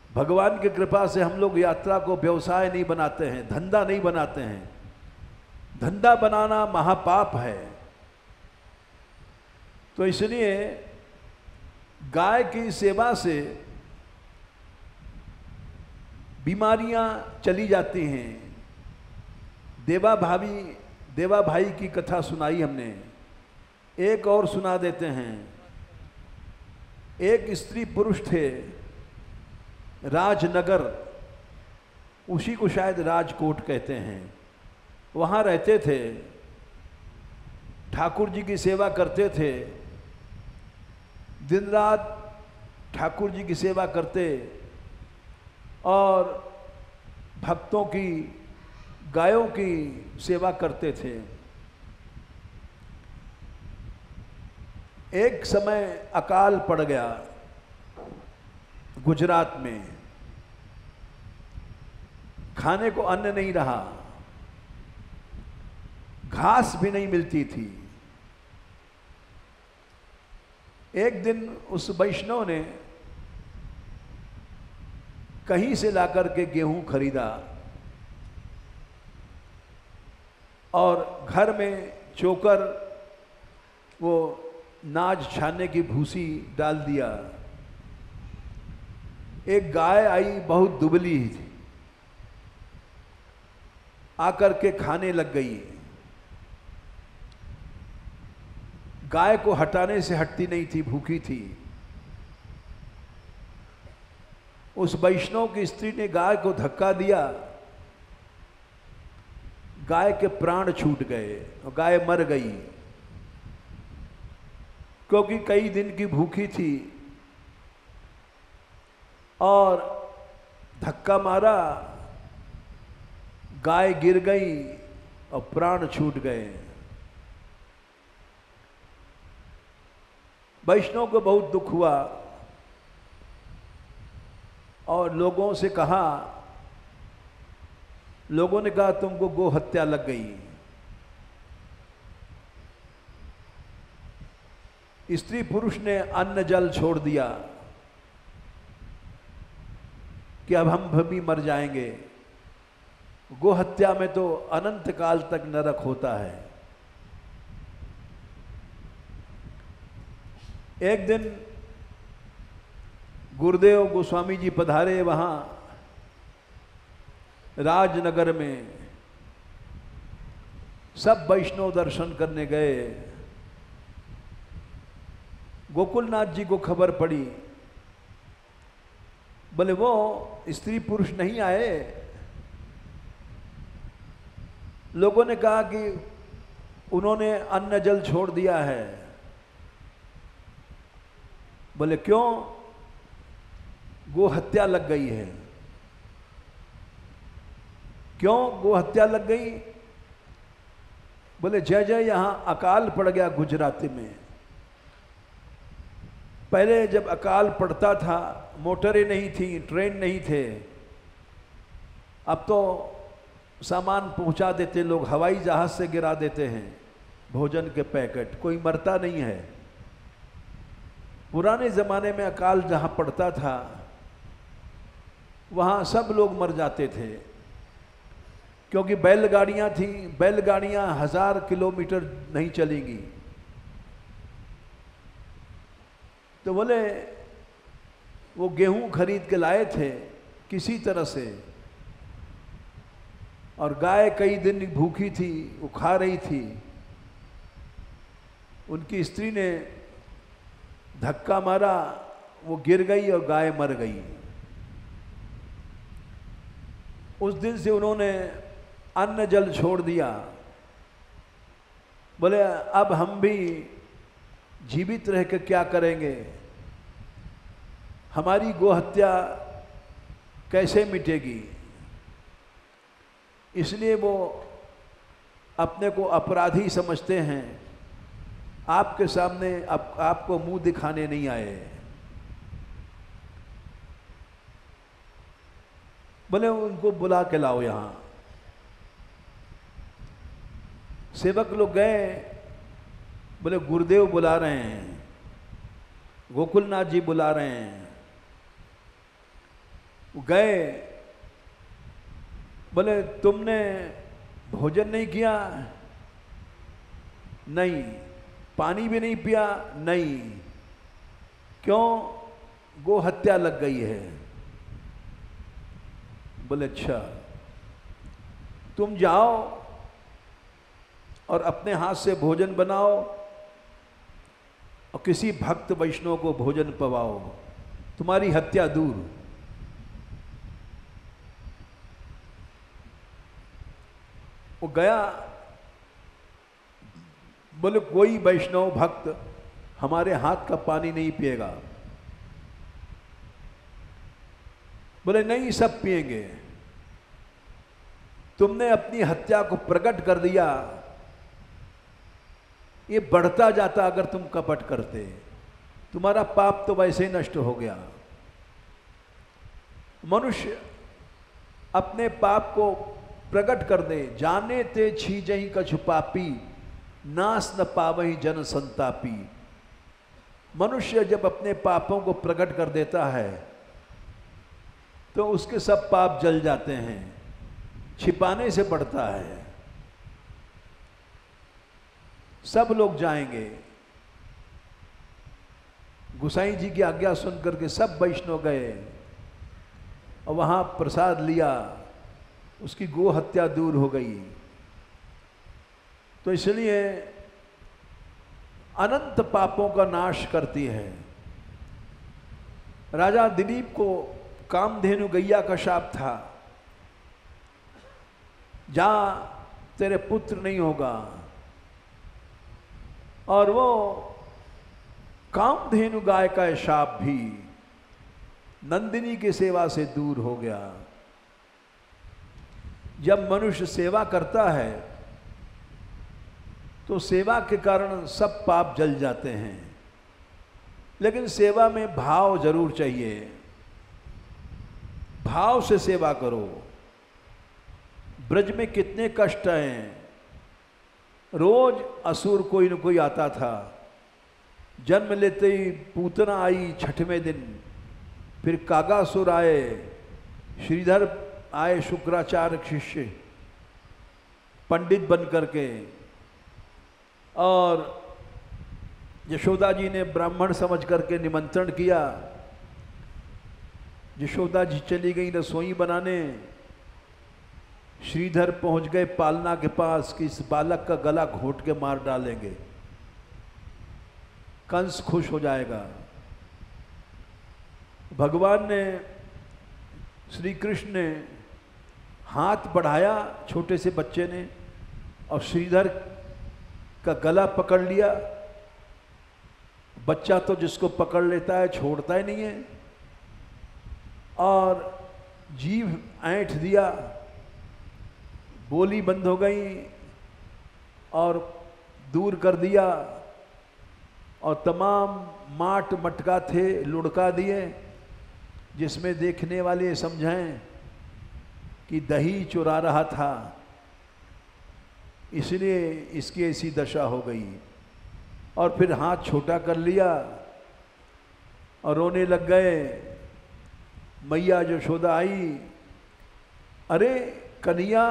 भगवान की कृपा से हम लोग यात्रा को व्यवसाय नहीं बनाते हैं, धंधा नहीं बनाते हैं। धंधा बनाना महापाप है। तो इसलिए गाय की सेवा से बीमारियां चली जाती हैं। देवा भाई की कथा सुनाई हमने, एक और सुना देते हैं। एक स्त्री पुरुष थे, राजनगर, उसी को शायद राजकोट कहते हैं, वहाँ रहते थे। ठाकुर जी की सेवा करते थे, दिन रात ठाकुर जी की सेवा करते और भक्तों की, गायों की सेवा करते थे। एक समय अकाल पड़ गया गुजरात में, खाने को अन्न नहीं रहा, घास भी नहीं मिलती थी। एक दिन उस वैष्णव ने कहीं से लाकर के गेहूं खरीदा और घर में चोकर वो नाज छानने की भूसी डाल दिया। एक गाय आई, बहुत दुबली थी, आकर के खाने लग गई। गाय को हटाने से हटती नहीं थी, भूखी थी। उस वैष्णव की स्त्री ने गाय को धक्का दिया, गाय के प्राण छूट गए और गाय मर गई, क्योंकि कई दिन की भूखी थी और धक्का मारा, गाय गिर गई और प्राण छूट गए। वैष्णव को बहुत दुख हुआ और लोगों से कहा, लोगों ने कहा तुमको गो हत्या लग गई। स्त्री पुरुष ने अन्न जल छोड़ दिया कि अब हम भी मर जाएंगे। गो हत्या में तो अनंत काल तक नरक होता है। एक दिन गुरुदेव गोस्वामी जी पधारे वहां राजनगर में। सब वैष्णव दर्शन करने गए। गोकुलनाथ जी को खबर पड़ी, बोले वो स्त्री पुरुष नहीं आए। लोगों ने कहा कि उन्होंने अन्न जल छोड़ दिया है। बोले क्यों? गो हत्या लग गई है। क्यों गो हत्या लग गई? बोले जय जय यहां अकाल पड़ गया गुजराती में। पहले जब अकाल पड़ता था, मोटरें नहीं थी, ट्रेन नहीं थे, अब तो सामान पहुंचा देते लोग, हवाई जहाज से गिरा देते हैं भोजन के पैकेट, कोई मरता नहीं है। पुराने ज़माने में अकाल जहाँ पड़ता था वहाँ सब लोग मर जाते थे, क्योंकि बैलगाड़ियाँ थी। बैलगाड़ियाँ 1000 किलोमीटर नहीं चलेंगी। तो बोले वो गेहूं खरीद के लाए थे किसी तरह से, और गाय कई दिन भूखी थी, वो खा रही थी। उनकी स्त्री ने धक्का मारा, वो गिर गई और गाय मर गई। उस दिन से उन्होंने अन्न जल छोड़ दिया। बोले अब हम भी जीवित रह के क्या करेंगे? हमारी गोहत्या कैसे मिटेगी? इसलिए वो अपने को अपराधी समझते हैं, आपके सामने आपको मुंह दिखाने नहीं आए। बोले उनको बुला के लाओ यहाँ। सेवक लोग गए, बोले गुरुदेव बुला रहे हैं, गोकुलनाथ जी बुला रहे हैं। गए, बोले तुमने भोजन नहीं किया? नहीं। पानी भी नहीं पिया? नहीं। क्यों? गो हत्या लग गई है। बोले अच्छा, तुम जाओ और अपने हाथ से भोजन बनाओ और किसी भक्त वैष्णव को भोजन पवाओ, तुम्हारी हत्या दूर। वो गया, बोले कोई वैष्णव भक्त हमारे हाथ का पानी नहीं पिएगा। बोले नहीं, सब पिएंगे। तुमने अपनी हत्या को प्रकट कर दिया, ये बढ़ता जाता अगर तुम कपट करते, तुम्हारा पाप तो वैसे ही नष्ट हो गया। मनुष्य अपने पाप को प्रकट कर दे, जाने ते छीजहि कछु पापी, नाश न पावहि जन संतापी। मनुष्य जब अपने पापों को प्रकट कर देता है तो उसके सब पाप जल जाते हैं, छिपाने से बढ़ता है। सब लोग जाएंगे, गुसाई जी की आज्ञा सुनकर के सब वैष्णव गए और वहां प्रसाद लिया, उसकी गो हत्या दूर हो गई। तो इसलिए अनंत पापों का नाश करती है। राजा दिलीप को कामधेनु गैया का शाप था, जा तेरे पुत्र नहीं होगा, और वो कामधेनु गाय का शाप भी नंदिनी की सेवा से दूर हो गया। जब मनुष्य सेवा करता है तो सेवा के कारण सब पाप जल जाते हैं, लेकिन सेवा में भाव जरूर चाहिए। भाव से सेवा करो। ब्रज में कितने कष्ट हैं, रोज असुर कोई न कोई आता था। जन्म लेते ही पूतना आई छठवें दिन, फिर कागासुर आए, श्रीधर आए शुक्राचार्य शिष्य पंडित बन करके, और यशोदा जी ने ब्राह्मण समझ करके निमंत्रण किया। यशोदा जी चली गई रसोई बनाने, श्रीधर पहुंच गए पालना के पास कि इस बालक का गला घोट के मार डालेंगे, कंस खुश हो जाएगा। भगवान ने, श्री कृष्ण ने हाथ बढ़ाया छोटे से बच्चे ने, और श्रीधर का गला पकड़ लिया। बच्चा तो जिसको पकड़ लेता है छोड़ता ही नहीं है, और जीभ ऐंठ दिया, बोली बंद हो गई और दूर कर दिया, और तमाम माट मटका थे लुढ़का दिए, जिसमें देखने वाले समझें कि दही चुरा रहा था, इसलिए इसकी ऐसी दशा हो गई। और फिर हाथ छोटा कर लिया और रोने लग गए। मैया यशोदा आई, अरे कन्हैया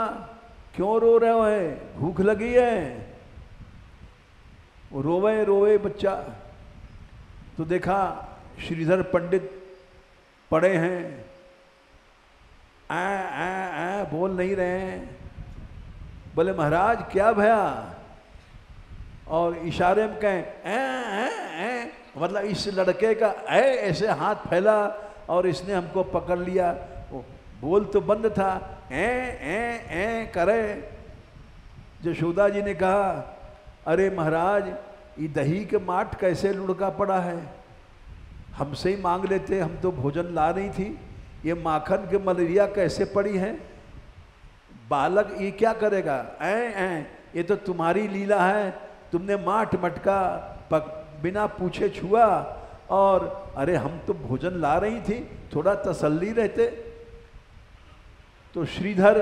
क्यों रो रहे हो, है भूख लगी है? रोवे रोवे बच्चा, तो देखा श्रीधर पंडित पड़े हैं, आ बोल नहीं रहे हैं। बोले महाराज क्या भया? और इशारे में कहें मतलब इस लड़के का ऐसे हाथ फैला और इसने हमको पकड़ लिया। बोल तो बंद था, करे। यशोदा जी ने कहा, अरे महाराज ये दही के माठ कैसे लुढ़का पड़ा है? हमसे ही मांग लेते, हम तो भोजन ला रही थी, ये माखन के मलेरिया कैसे पड़ी है? बालक ये क्या करेगा? ऐ ये तो तुम्हारी लीला है, तुमने माठ मटका बिना पूछे छुआ, और अरे हम तो भोजन ला रही थी, थोड़ा तसल्ली रहते। तो श्रीधर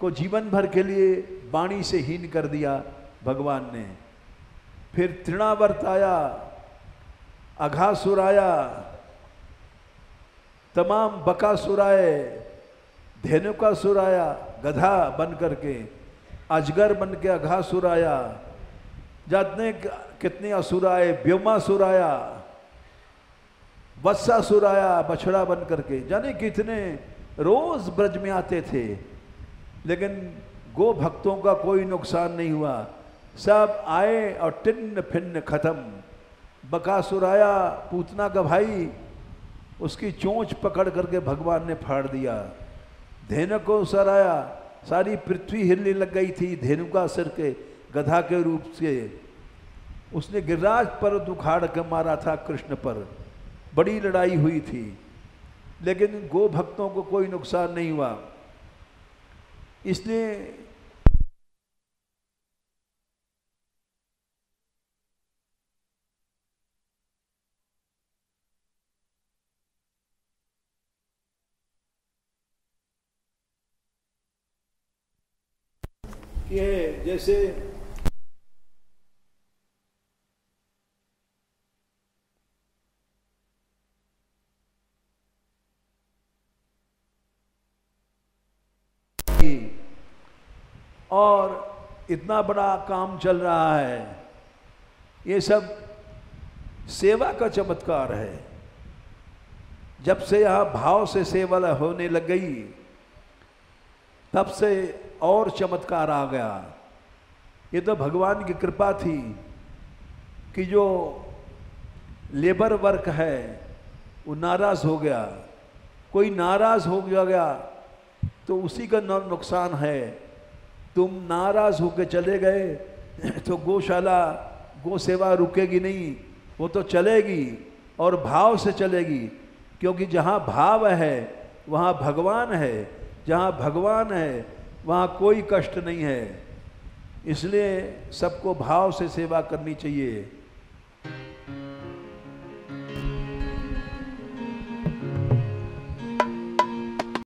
को जीवन भर के लिए वाणी से हीन कर दिया भगवान ने। फिर तृणावर्त आया, अघासुर आया, तमाम बकासुर आए, धेनुकासुर आया गधा बन करके, अजगर बन के अघासुर आया, जातने कितने असुर आए, व्योमासुर आया, वत्सासुर आया बछड़ा बन करके, जाने कितने रोज ब्रज में आते थे, लेकिन गो भक्तों का कोई नुकसान नहीं हुआ। सब आए और टिन्न फिन्न खत्म। बकासुर आया, पूतना का भाई, उसकी चोंच पकड़ करके भगवान ने फाड़ दिया। धेनुकासुर आया, सारी पृथ्वी हिलने लग गई थी धेनुकासुर के गधा के रूप से। उसने गिरिराज पर्वत उखाड़ कर मारा था कृष्ण पर, बड़ी लड़ाई हुई थी, लेकिन गो भक्तों को कोई नुकसान नहीं हुआ। इसलिए ये जैसे और इतना बड़ा काम चल रहा है, ये सब सेवा का चमत्कार है। जब से यहाँ भाव से सेवा होने लग गई, तब से और चमत्कार आ गया। ये तो भगवान की कृपा थी कि जो लेबर वर्क है वो नाराज हो गया। कोई नाराज हो गया तो उसी का नुकसान है। तुम नाराज होकर चले गए तो गौशाला गौ सेवा रुकेगी नहीं, वो तो चलेगी और भाव से चलेगी, क्योंकि जहाँ भाव है वहाँ भगवान है, जहाँ भगवान है वहाँ कोई कष्ट नहीं है। इसलिए सबको भाव से सेवा करनी चाहिए।